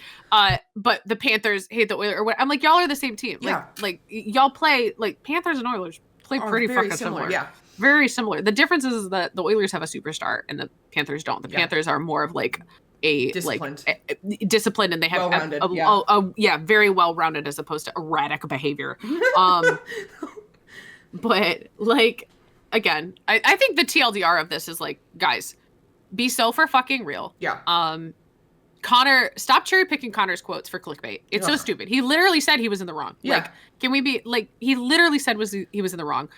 but the Panthers hate the Oilers, or what. I'm like, y'all are the same team. Like y'all play, like, Panthers and Oilers play pretty fucking similar. Yeah, very similar. The difference is that the Oilers have a superstar and the Panthers don't. The Panthers are more of like a disciplined, disciplined, and they have very well rounded as opposed to erratic behavior. But, like, again, I think the TLDR of this is, like, guys, be so for fucking real. Yeah. Connor, stop cherry picking Connor's quotes for clickbait. It's so stupid. He literally said he was in the wrong. Yeah. Like, can we be, like, he literally said he was in the wrong.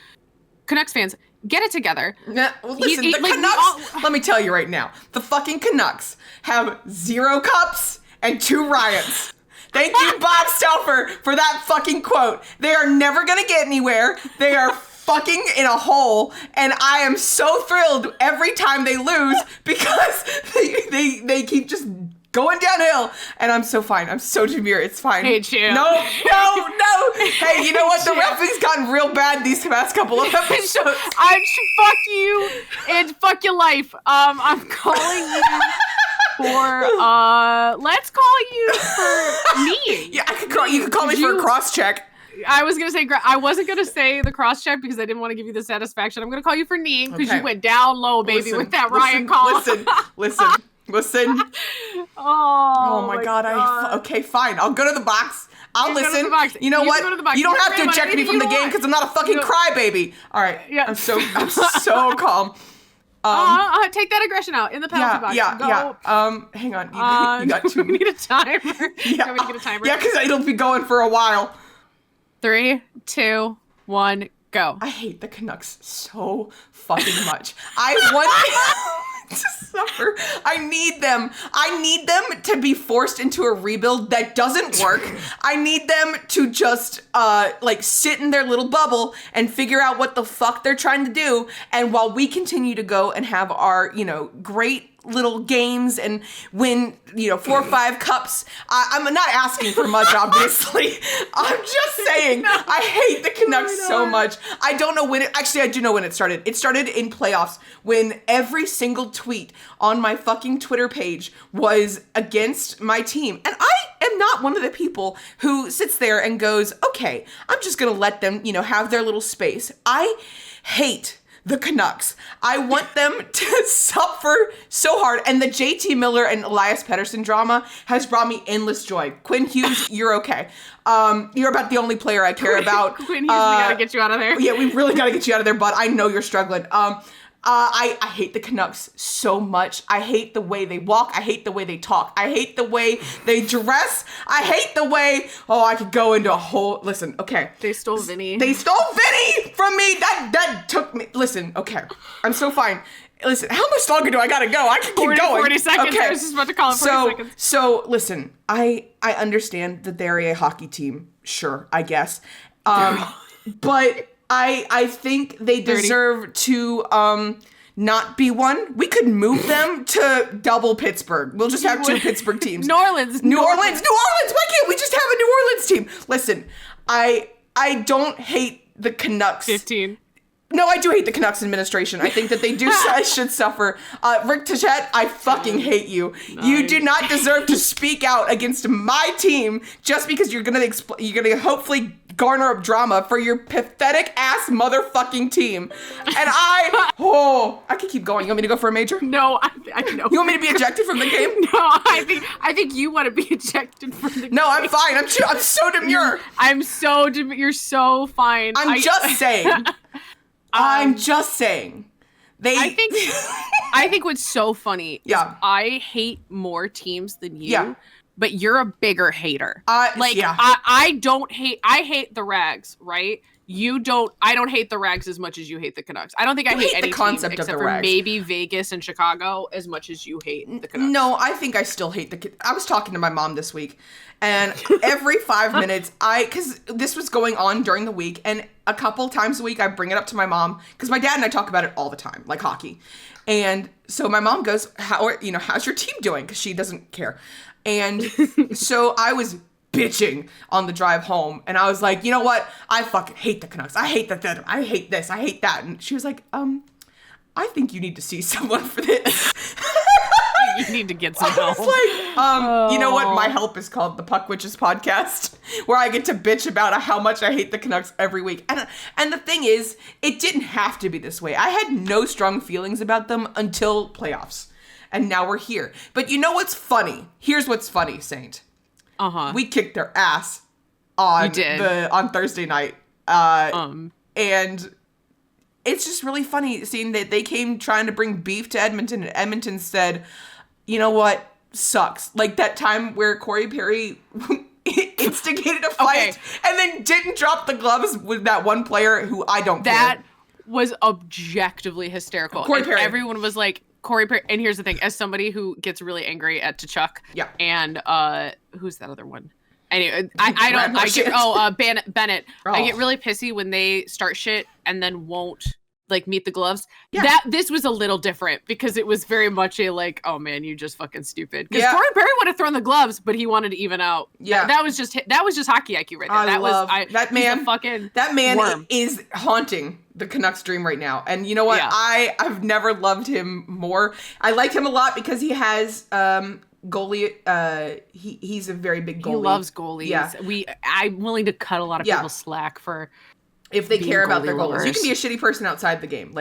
Canucks fans, get it together. Yeah, well, listen, the Canucks, let me tell you right now, the fucking Canucks have 0 cups and 2 riots. Thank you, Bob Stauffer, for that fucking quote. They are never going to get anywhere. They are fucking in a hole, and I am so thrilled every time they lose because they keep just going downhill, and I'm so fine. I'm so demure. It's fine. Hate you. No. Hey, you know what? The referee's gotten real bad these past couple of episodes. Fuck you and fuck your life. I'm calling you for let's call you for me. Yeah, you could call me for a cross check. I was gonna say I wasn't gonna say the cross check because I didn't want to give you the satisfaction. I'm gonna call you for knee because you went down low, baby, with that Ryan call. Listen. Oh my God. Okay, fine. I'll go to the box. I'll listen. You know what? You don't have to eject me from the game because I'm not a fucking crybaby. All right. Yeah. I'm so calm. Take that aggression out in the penalty box. Hang on. You got 2. We need a timer. Yeah. Want me to get a timer? Yeah, because it'll be going for a while. 3, 2, 1, go. I hate the Canucks so fucking much. I want them to suffer. I need them to be forced into a rebuild that doesn't work. I need them to just sit in their little bubble and figure out what the fuck they're trying to do. And while we continue to go and have our, great little games and win, 4 or 5 cups. I'm not asking for much, obviously. I'm just saying, I hate the Canucks so much. I don't know when I do know when it started. It started in playoffs when every single tweet on my fucking Twitter page was against my team. And I am not one of the people who sits there and goes, okay, I'm just going to let them, have their little space. I hate the Canucks. I want them to suffer so hard. And the JT Miller and Elias Pettersson drama has brought me endless joy. Quinn Hughes, you're okay. You're about the only player I care about. Quinn Hughes, we gotta get you out of there. Yeah, we really gotta get you out of there, bud. I know you're struggling. I hate the Canucks so much. I hate the way they walk. I hate the way they talk. I hate the way they dress. I hate the way, I could go into a whole, listen, okay. They stole Vinny. They stole Vinny from me. That took me, listen, okay. I'm so fine. Listen, how much longer do I gotta go? I can keep going. 40 seconds. Okay. I was just about to call it 40 seconds. So listen, I understand that they're a hockey team. Sure, I guess. But I think they deserve to not be one. We could move them to double Pittsburgh. We'll just have 2 Pittsburgh teams. New Orleans. Why can't we just have a New Orleans team? Listen, I don't hate the Canucks. 15. No, I do hate the Canucks administration. I think that they should suffer. Rick Tichet, I fucking hate you. Nice. You do not deserve to speak out against my team just because you're gonna hopefully garner up drama for your pathetic ass motherfucking team. And I could keep going. You want me to go for a major? No, I know. You want me to be ejected from the game? No, I think you want to be ejected from the game. No, I'm fine. I'm so demure. You're so fine. I'm just saying. I'm just saying. I think what's so funny is I hate more teams than you. Yeah. But you're a bigger hater. I hate the Rags, right? I don't hate the Rags as much as you hate the Canucks. I don't think I hate any team except for maybe Vegas and Chicago as much as you hate the Canucks. No, I think I still hate I was talking to my mom this week, and every 5 minutes, because this was going on during the week, and a couple times a week I bring it up to my mom, because my dad and I talk about it all the time, like hockey. And so my mom goes, how's your team doing? Because she doesn't care. And so I was bitching on the drive home, and I was like, you know what? I fucking hate the Canucks. I hate I hate this. I hate that. And she was like, I think you need to see someone for this. You need to get some help. I was like, you know what? My help is called the Puck Witches podcast, where I get to bitch about how much I hate the Canucks every week. And the thing is, it didn't have to be this way. I had no strong feelings about them until playoffs. And now we're here. But you know what's funny? Here's what's funny, Saint. We kicked their ass on Thursday night. And it's just really funny seeing that they came trying to bring beef to Edmonton, and Edmonton said, you know what? Sucks. Like that time where Corey Perry instigated a fight and then didn't drop the gloves with that one player who I don't care. That was objectively hysterical. Corey Perry. Everyone was like, Corey Perry. And here's the thing, as somebody who gets really angry at Tkachuk, and who's that other one? Anyway, Bennett. Oh. I get really pissy when they start shit and then won't meet the gloves. Yeah. This was a little different because it was very much a oh man, you just fucking stupid. Because Corey Perry would have thrown the gloves, but he wanted to even out. Yeah, that was just hockey IQ right there. That man is haunting the Canucks dream right now. And you know what? Yeah. I've never loved him more. I like him a lot because he has goalie. He's a very big goalie. He loves goalies. Yeah. I'm willing to cut a lot of people's slack for if they care about their goalies. You can be a shitty person outside the game.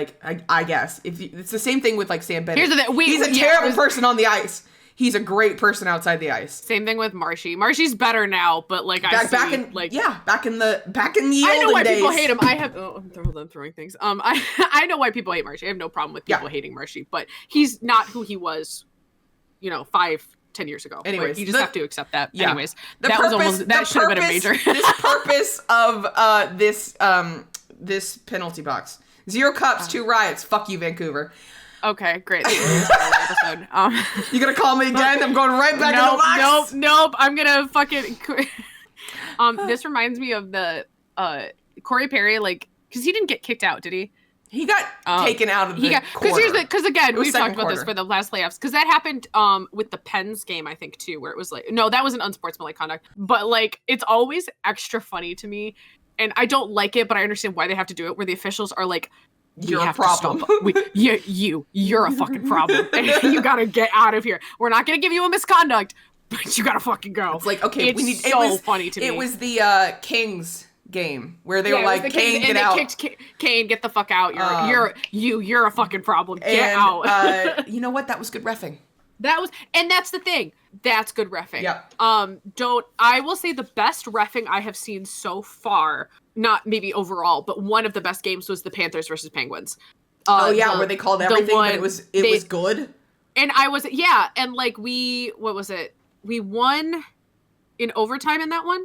I guess it's the same thing with Sam Bennett. Here's the thing. He's a terrible person on the ice. He's a great person outside the ice. Same thing with Marshy. Marshy's better now, but like back in the olden I know why days. people hate him. I'm throwing things. I know why people hate Marshy. I have no problem with people hating Marshy, but he's not who he was, 5-10 years ago. Anyways, like, you just have to accept that. Yeah. Anyways, that should have been a major. This purpose of this penalty box. 0 cups, 2 riots. Fuck you, Vancouver. Okay, great. Episode. You gonna call me again? I'm going right back in the box. Nope. I'm gonna fucking. This reminds me of the Corey Perry, like, because he didn't get kicked out, did he? He got taken out of the quarter. Because again, we've talked about this for the last playoffs. Because that happened with the Pens game, I think, too, where it was like, no, that was an unsportsmanlike conduct. But like, it's always extra funny to me, and I don't like it, but I understand why they have to do it. Where the officials are like, you're a problem. You're a fucking problem. You gotta get out of here. We're not gonna give you a misconduct, but you gotta fucking go. It's like, okay, it was funny to me. It was the Kings game where they were like, Kane, get out. Kicked Kane, get the fuck out. You're a fucking problem. Get out. You know what? That was good reffing. And that's the thing. That's good reffing. Yep. I will say the best reffing I have seen so far, not maybe overall, but one of the best games was the Panthers versus Penguins. Where they called everything, but it was good. And and like what was it? We won in overtime in that one?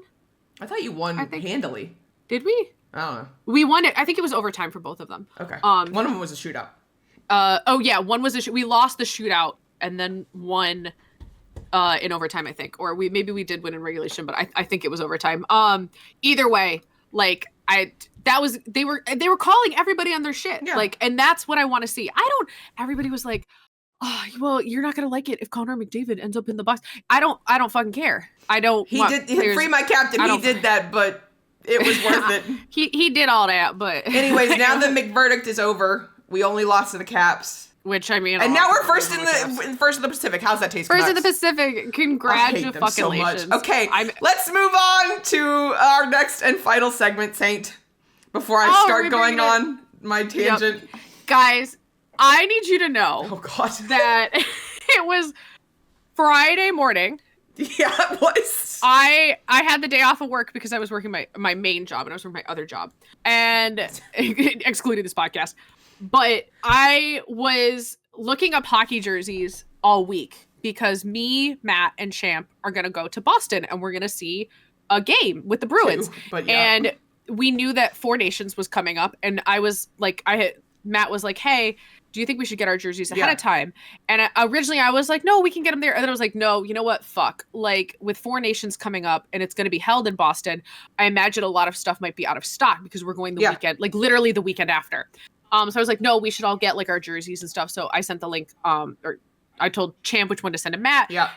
I thought you won handily. Did we? I don't know. We won it. I think it was overtime for both of them. Okay. One of them was a shootout. One was we lost the shootout and then won in overtime, I think. Or we did win in regulation, but I think it was overtime. Either way, like they were calling everybody on their shit. Yeah. Like, and that's what I want to see. Everybody was like, oh, well, you're not gonna like it if Connor McDavid ends up in the box. I don't fucking care. He did free my captain. He did that, but it was worth it. He did all that, but anyways, now the McVerdict is over. We only lost to the Caps. Which I mean, and now we're first in the Pacific. How's that taste? First in the Pacific. Congratulations! So much. Okay, let's move on to our next and final segment, Saint. Before I start going on my tangent, guys, I need you to know that it was Friday morning. Yeah, it was. I had the day off of work because I was working my main job and I was working my other job, and excluding this podcast. But I was looking up hockey jerseys all week because me, Matt, and Champ are going to go to Boston and we're going to see a game with the Bruins. And we knew that Four Nations was coming up. And I was like, Matt was like, hey, do you think we should get our jerseys ahead of time? And originally I was like, no, we can get them there. And then I was like, no, you know what? Fuck. Like, with Four Nations coming up and it's going to be held in Boston, I imagine a lot of stuff might be out of stock because we're going the weekend, like literally the weekend after. So I was like, no, we should all get like our jerseys and stuff. So I sent the link, or I told Champ which one to send to Matt. Yeah.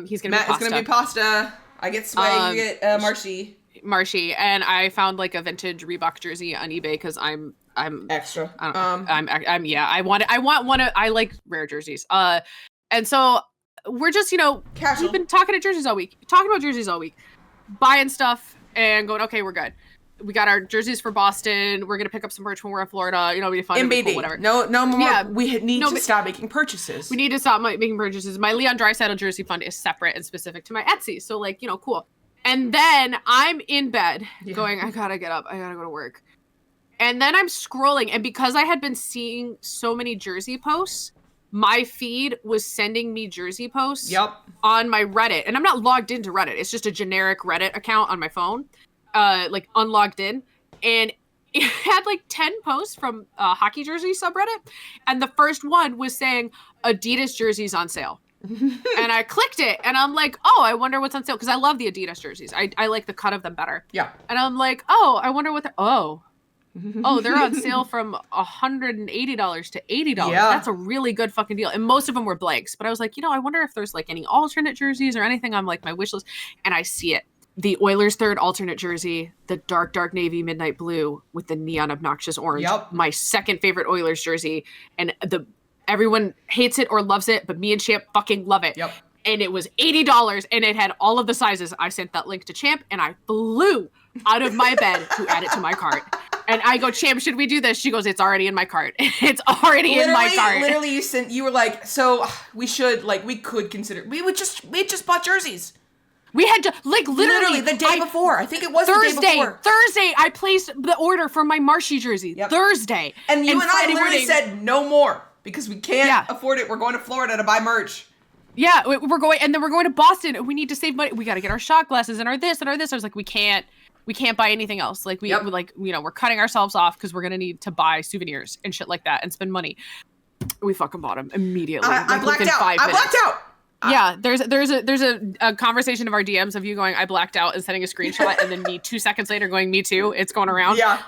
He's going to be pasta. Matt is going to be pasta. I get Sway, you get Marshy. And I found like a vintage Reebok jersey on eBay because I'm extra. I want one of, I like rare jerseys. And so we're just, casual. We've been talking about jerseys all week, buying stuff and going, okay, we're good. We got our jerseys for Boston. We're gonna pick up some merch when we're in Florida. It'll be fun. MBD. Cool, whatever. No more. Yeah, we need to stop making purchases. We need to stop making purchases. My Leon Draisaitl jersey fund is separate and specific to my Etsy. So cool. And then I'm in bed going, I gotta get up. I gotta go to work. And then I'm scrolling, and because I had been seeing so many jersey posts, my feed was sending me jersey posts on my Reddit. And I'm not logged into Reddit. It's just a generic Reddit account on my phone. Unlogged in, and it had like 10 posts from hockey jersey subreddit, and the first one was saying Adidas jerseys on sale. And I clicked it and I'm like, oh, I wonder what's on sale, because I love the Adidas jerseys. I like the cut of them better. Yeah. And I'm like, oh, I wonder what they're on sale from $180 to $80. Yeah. That's a really good fucking deal. And most of them were blanks, but I was like, I wonder if there's like any alternate jerseys or anything on like my wish list. And I see it. The Oilers' third alternate jersey, the dark navy midnight blue with the neon obnoxious orange. Yep. My second favorite Oilers jersey. And everyone hates it or loves it, but me and Champ fucking love it. Yep. And it was $80 and it had all of the sizes. I sent that link to Champ and I flew out of my bed to add it to my cart. And I go, Champ, should we do this? She goes, it's already in my cart. It's already in my cart. Literally, you were like, so we could consider. We had just bought jerseys. We had to, like, literally the day before. I think it was Thursday, the day before. Thursday, I placed the order for my Marshy jersey. Yep. Thursday. And you and I literally said no more because we can't afford it. We're going to Florida to buy merch. Yeah, we're going to Boston, and we need to save money. We got to get our shot glasses and our this and our this. I was like, we can't buy anything else. Like we're cutting ourselves off because we're gonna need to buy souvenirs and shit like that and spend money. We fucking bought them immediately. I blacked out. I blacked out. Yeah, there's a conversation of our DMs of you going, I blacked out, and sending a screenshot, and then me 2 seconds later going, me too. It's going around. Yeah.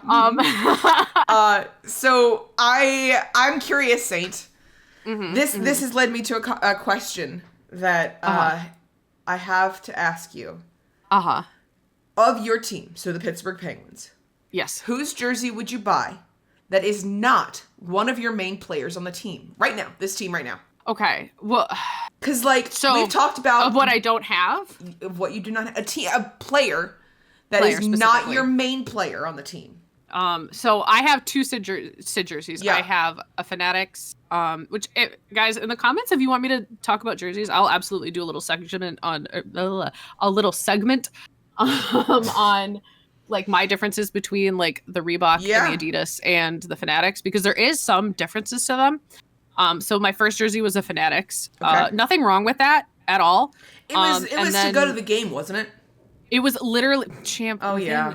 So I'm curious, Saint. This has led me to a question that I have to ask you. Of your team, so the Pittsburgh Penguins. Yes. Whose jersey would you buy that is not one of your main players on the team right now? This team right now. Okay. Well, because we've talked about of what I don't have, of what you do not have, a player that is not your main player on the team. So I have two Sid jerseys. Yeah. I have a Fanatics, guys, in the comments, if you want me to talk about jerseys, I'll absolutely do a little segment on on like my differences between like the Reebok and the Adidas and the Fanatics, because there is some differences to them. So my first jersey was a Fanatics. Okay. Nothing wrong with that at all. It was to go to the game, wasn't it? It was literally Champ. Oh yeah.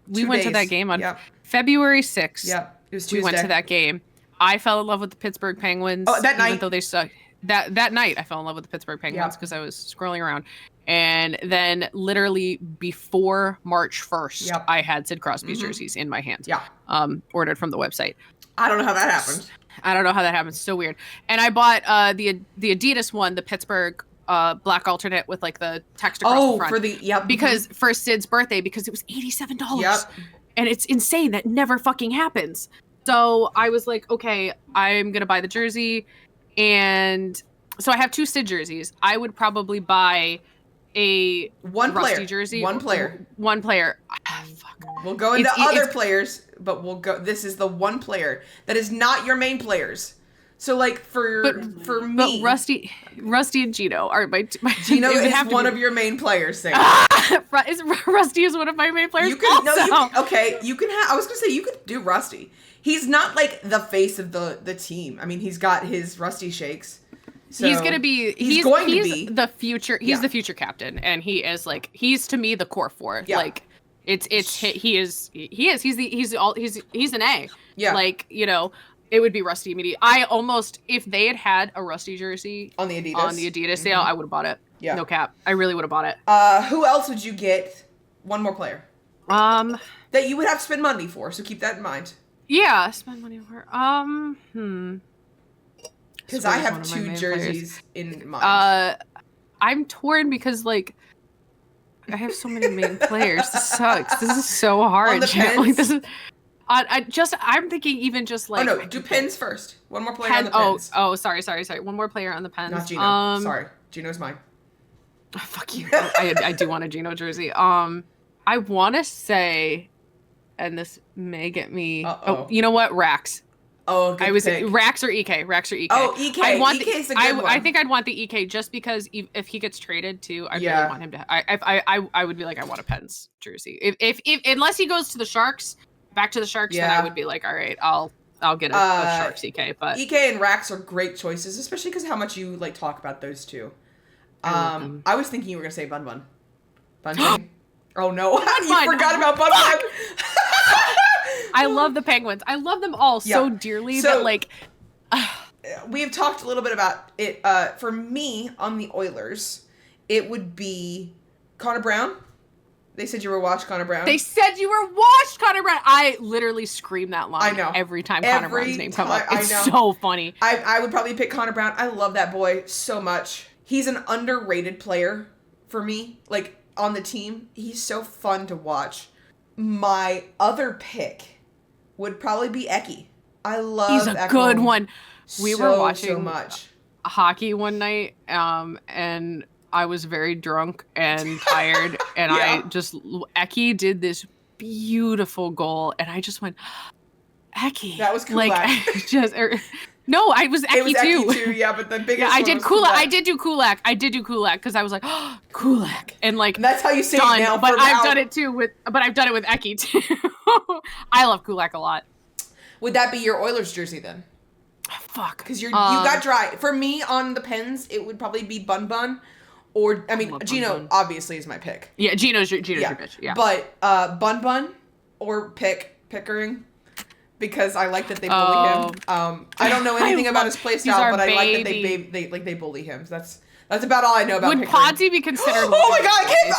We went to that game on February 6th. Yep. It was Tuesday. We went to that game. I fell in love with the Pittsburgh Penguins. Oh, that night. Even though they suck. That night I fell in love with the Pittsburgh Penguins because I was scrolling around. And then literally before March 1st, I had Sid Crosby's jerseys in my hands. Yeah. Ordered from the website. I don't know how that happened. I don't know how that happened. It's so weird. And I bought the Adidas one, the Pittsburgh black alternate with like the text across the front. Because for Sid's birthday, because it was $87. Yep. And it's insane. That never fucking happens. So I was like, okay, I'm going to buy the jersey. And so I have two Sid jerseys. I would probably buy a Rusty jersey. One player. Fuck. We'll go into other players, but this is the one player that is not your main players. So like for me, but Rusty and Gino are my Gino is one of your main players. Rusty is one of my main players. You can I was gonna say you could do Rusty. He's not like the face of the team. I mean, he's got his Rusty shakes. So he's going to be the future. He's the future captain, and he is like he's to me the core four. Yeah. Like he's an A. Yeah. Like, you know, it would be Rusty immediately. I almost, if they had a Rusty jersey on the Adidas sale, I would have bought it. Yeah. No cap. I really would have bought it. Who else would you get? One more player. That you would have to spend money for. So keep that in mind. Yeah, spend money for. Because I have two jerseys in mind. I'm torn because like I have so many main players. This sucks. This is so hard. On the Pens? Like, this is. I'm thinking even just like. Oh no, do Pens first. One more player on the Pens. Oh, sorry. One more player on the Pens. Not Gino. Sorry, Gino's mine. Oh, fuck you. I do want a Gino jersey. I want to say, and this may get me. Oh, you know what? Rax. Oh, good pick. Rax or EK. Oh, EK. EK's a good one. I think I'd want the EK just because if he gets traded too, I really want him to. I would be like, I want a Pens jersey. If unless he goes to the Sharks, back to the Sharks, then I would be like, all right, I'll get a Sharks EK. But EK and Rax are great choices, especially because how much you like talk about those two. I was thinking you were gonna say Bun Bun. Oh no, you forgot about Bun Bun. I love the Penguins. I love them all so dearly that like we have talked a little bit about it. For me on the Oilers, it would be Connor Brown. They said you were watched Connor Brown. I literally scream that line every time Connor Brown's name comes up. It's so funny. I would probably pick Connor Brown. I love that boy so much. He's an underrated player for me. Like on the team, he's so fun to watch. My other pick would probably be Eki. I love He's a Ekholm good one. We were watching so much hockey one night, and I was very drunk and tired, and Eki did this beautiful goal, and I just went, Eki. That was Kulak. Like, no, I was Eki it was too. Eki too, yeah, but the biggest I did Kulak. I did do Kulak because I was like, oh, Kulak, and like and that's how you say done, it now. But I've done it with Eki too. I love Kulak a lot. Would that be your Oilers jersey then? Fuck, because you got dry. For me on the Pens, it would probably be Bun Bun, or I mean Gino obviously is my pick. Yeah, Gino's your bitch. Yeah, but Bun Bun or Pickering. Because I like that they bully him. I don't know anything about his play style, but I like that they bully him. So that's about all I know about. Would Podsy be considered? Oh my god, I can't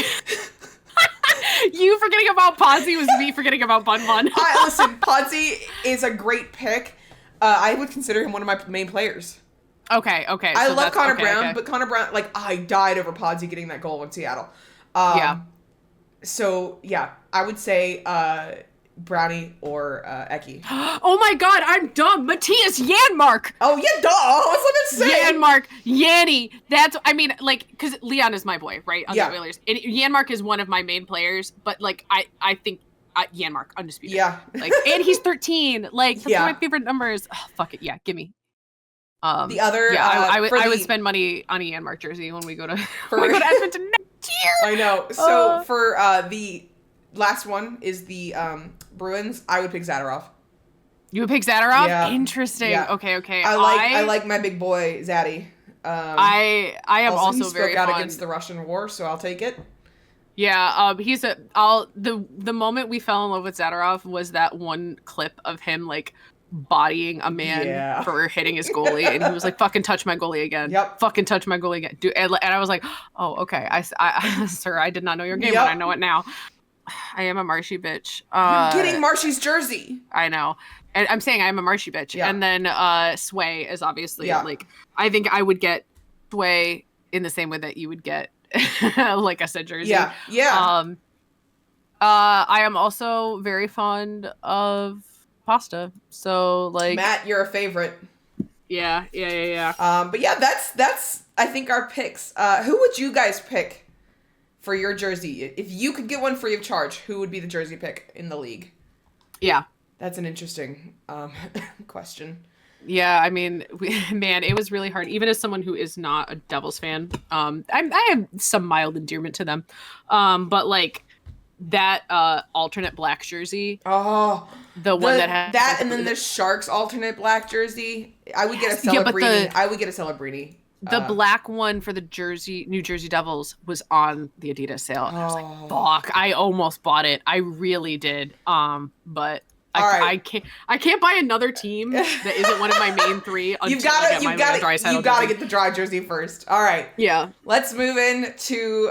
Podsy. You forgetting about Podsy was me forgetting about Bun Bun. Listen, Podsy is a great pick. I would consider him one of my main players. Okay. I love Connor Brown, but Connor Brown, like I died over Podsy getting that goal in Seattle. Yeah. So yeah, I would say. Brownie or Eki. Oh my god, I'm dumb. Matthias Janmark. Oh yeah, duh. What's what I'm saying? Janmark, Yanny. That's because Leon is my boy, right? On the Oilers. And Janmark is one of my main players, but like I think Janmark undisputed. Yeah. Like, and he's 13. Like that's one of my favorite numbers. Oh, fuck it, yeah, give me. The other, I would spend money on a Janmark jersey when we go to Edmonton next year. I know. So for the last one is the Bruins. I would pick Zadorov. You would pick Zadorov? Yeah. Interesting. Yeah. Okay. I like my big boy Zaddy. I am also very spoke out against the Russian war, so I'll take it. Yeah, the moment we fell in love with Zadorov was that one clip of him like bodying a man for hitting his goalie, and he was like, "Fucking touch my goalie again." Yep. Fucking touch my goalie again. Dude, and I was like, "Oh, okay. I sir, I did not know your game, but I know it now." I am a Marshy bitch. You're getting Marshy's jersey. I know. And I'm saying I'm a Marshy bitch. Yeah. And then Sway is obviously like, I think I would get Sway in the same way that you would get like I said jersey. Yeah. Yeah. I am also very fond of pasta. So like Matt, you're a favorite. Yeah. But yeah, that's I think our picks. Who would you guys pick for your jersey? If you could get one free of charge, who would be the jersey pick in the league? Yeah. That's an interesting question. Yeah, I mean, man, it was really hard. Even as someone who is not a Devils fan, I have some mild endearment to them. But like that alternate black jersey. Oh, the one that had that, and then the Sharks alternate black jersey. I would get a Celebrini. I would get a Celebrini. The black one for the New Jersey Devils was on the Adidas sale. And I was like, fuck, I almost bought it. I really did. But I can't buy another team that isn't one of my main three until I get the dry jersey first. All right. Yeah. Let's move in to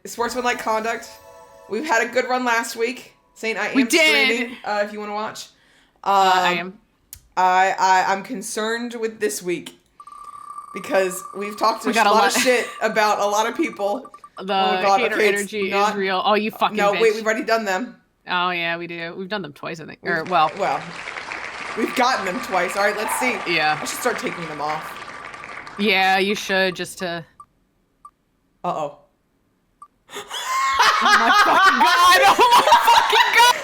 sportsmanlike conduct. We've had a good run last week. Saying I am streaming if you want to watch. I am. I'm concerned with this week. Because we've talked a lot of shit about a lot The hater energy is real. Oh, you fucking bitch. Wait, we've already done them. Oh, yeah, we do. We've done them twice, I think. Well, we've gotten them twice. All right, let's see. Yeah. I should start taking them off. Yeah, you should, just to... Uh-oh. Oh, my fucking God! Oh, my fucking God!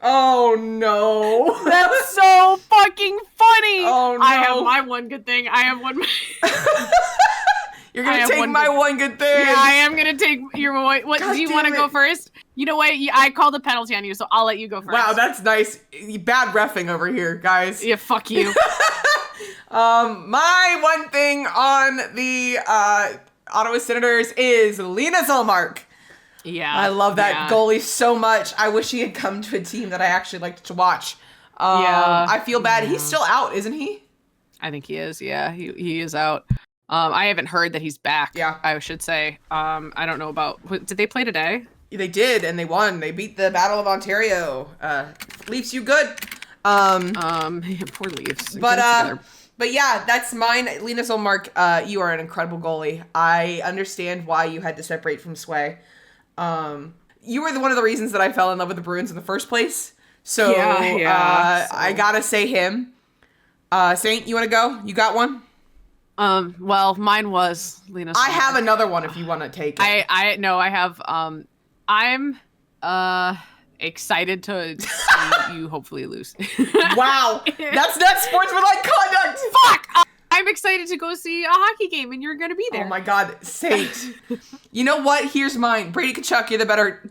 Oh no. That's so fucking funny. Oh no. I have my one good thing. I have one. You're gonna take my one good thing. Yeah, I am gonna take your one. What do you want to go first? You know what? I called a penalty on you, so I'll let you go first. Wow, that's nice. Bad reffing over here, guys. Yeah, fuck you. My one thing on the Ottawa Senators is Lena Zellmark. Yeah. I love that goalie so much. I wish he had come to a team that I actually liked to watch. I feel bad. He's still out, isn't he? I think he is. Yeah, he is out. I haven't heard that he's back. Yeah. I should say. I don't know about... Did they play today? They did, and they won. They beat the Battle of Ontario. Leafs, you good. Poor Leafs. But yeah, that's mine. Lena Zellmark, you are an incredible goalie. I understand why you had to separate from Sway. You were one of the reasons that I fell in love with the Bruins in the first place. So, I gotta say him. Saint, you want to go? You got one? Well, mine was Lena. I have another one if you want to take it. I have. I'm excited to see you hopefully lose. Wow, that's not sportsmanlike conduct. Fuck. I'm excited to go see a hockey game, and you're gonna be there. Oh my God, Saint. You know what? Here's mine. Brady Tkachuk, you're the better.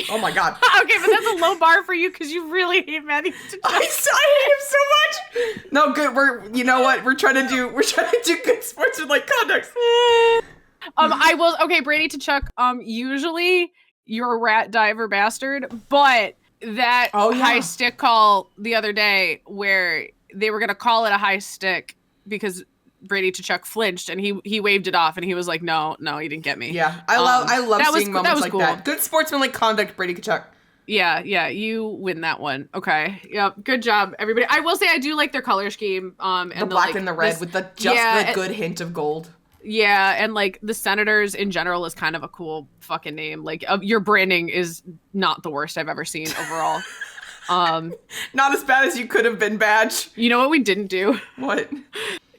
Oh my God. Okay, but that's a low bar for you because you really hate Matty Tkachuk. I hate him so much. No, good. You know what? We're trying to do good sportsmanlike conduct. I will. Okay, Brady Tkachuk. Usually you're a rat diver bastard, but that high stick call the other day where they were gonna call it a high stick because Brady Tkachuk flinched and he waved it off and he was like, no, he didn't get me. Yeah, I love seeing moments like that. Good sportsmanlike conduct, Brady Tkachuk. Yeah, you win that one. Okay, yep, good job, everybody. I will say I do like their color scheme. And the black and the red with the good hint of gold. Yeah, and like the Senators in general is kind of a cool fucking name. Like your branding is not the worst I've ever seen overall. Not as bad as you could have been, Badge. You know what we didn't do? What?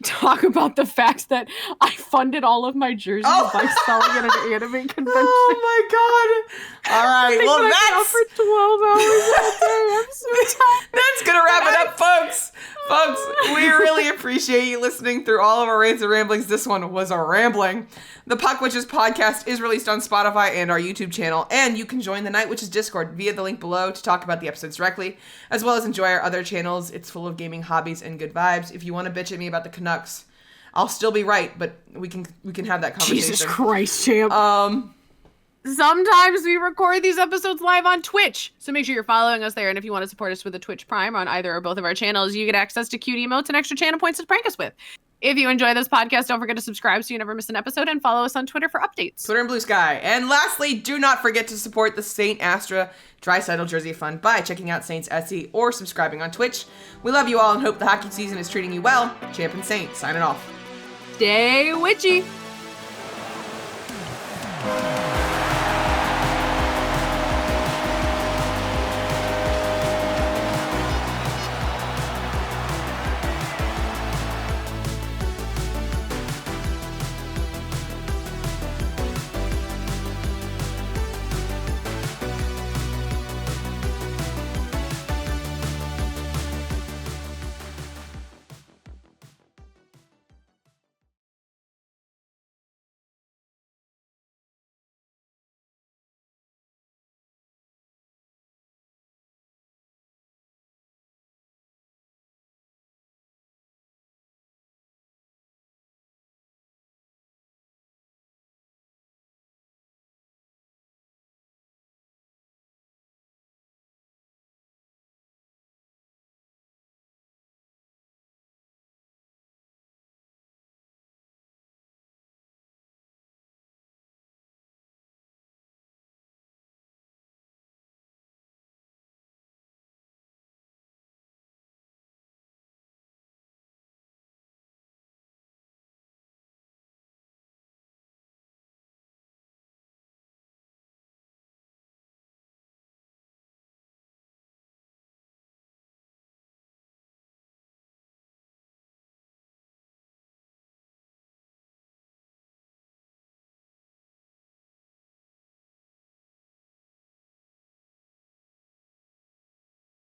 Talk about the fact that I funded all of my jerseys by selling at an anime convention. Oh my God. All right. Well, that's for 12 hours a day. I'm so tired. That's going to wrap it up, folks. Folks, we really appreciate you listening through all of our rants and ramblings. This one was a rambling. The Puck Witches podcast is released on Spotify and our YouTube channel, and you can join the Night Witches Discord via the link below to talk about the episodes directly, as well as enjoy our other channels. It's full of gaming hobbies and good vibes. If you want to bitch at me about the Canucks, I'll still be right, but we can have that conversation. Jesus Christ, champ. Sometimes we record these episodes live on Twitch, so make sure you're following us there. And if you want to support us with a Twitch Prime on either or both of our channels, you get access to cute emotes and extra channel points to prank us with. If you enjoy this podcast, don't forget to subscribe so you never miss an episode, and follow us on Twitter for updates. Twitter and Blue Sky. And lastly, do not forget to support the Saint Astra Draisaitl Jersey Fund by checking out Saint's Etsy or subscribing on Twitch. We love you all and hope the hockey season is treating you well. Champ and Saint, signing off. Stay witchy.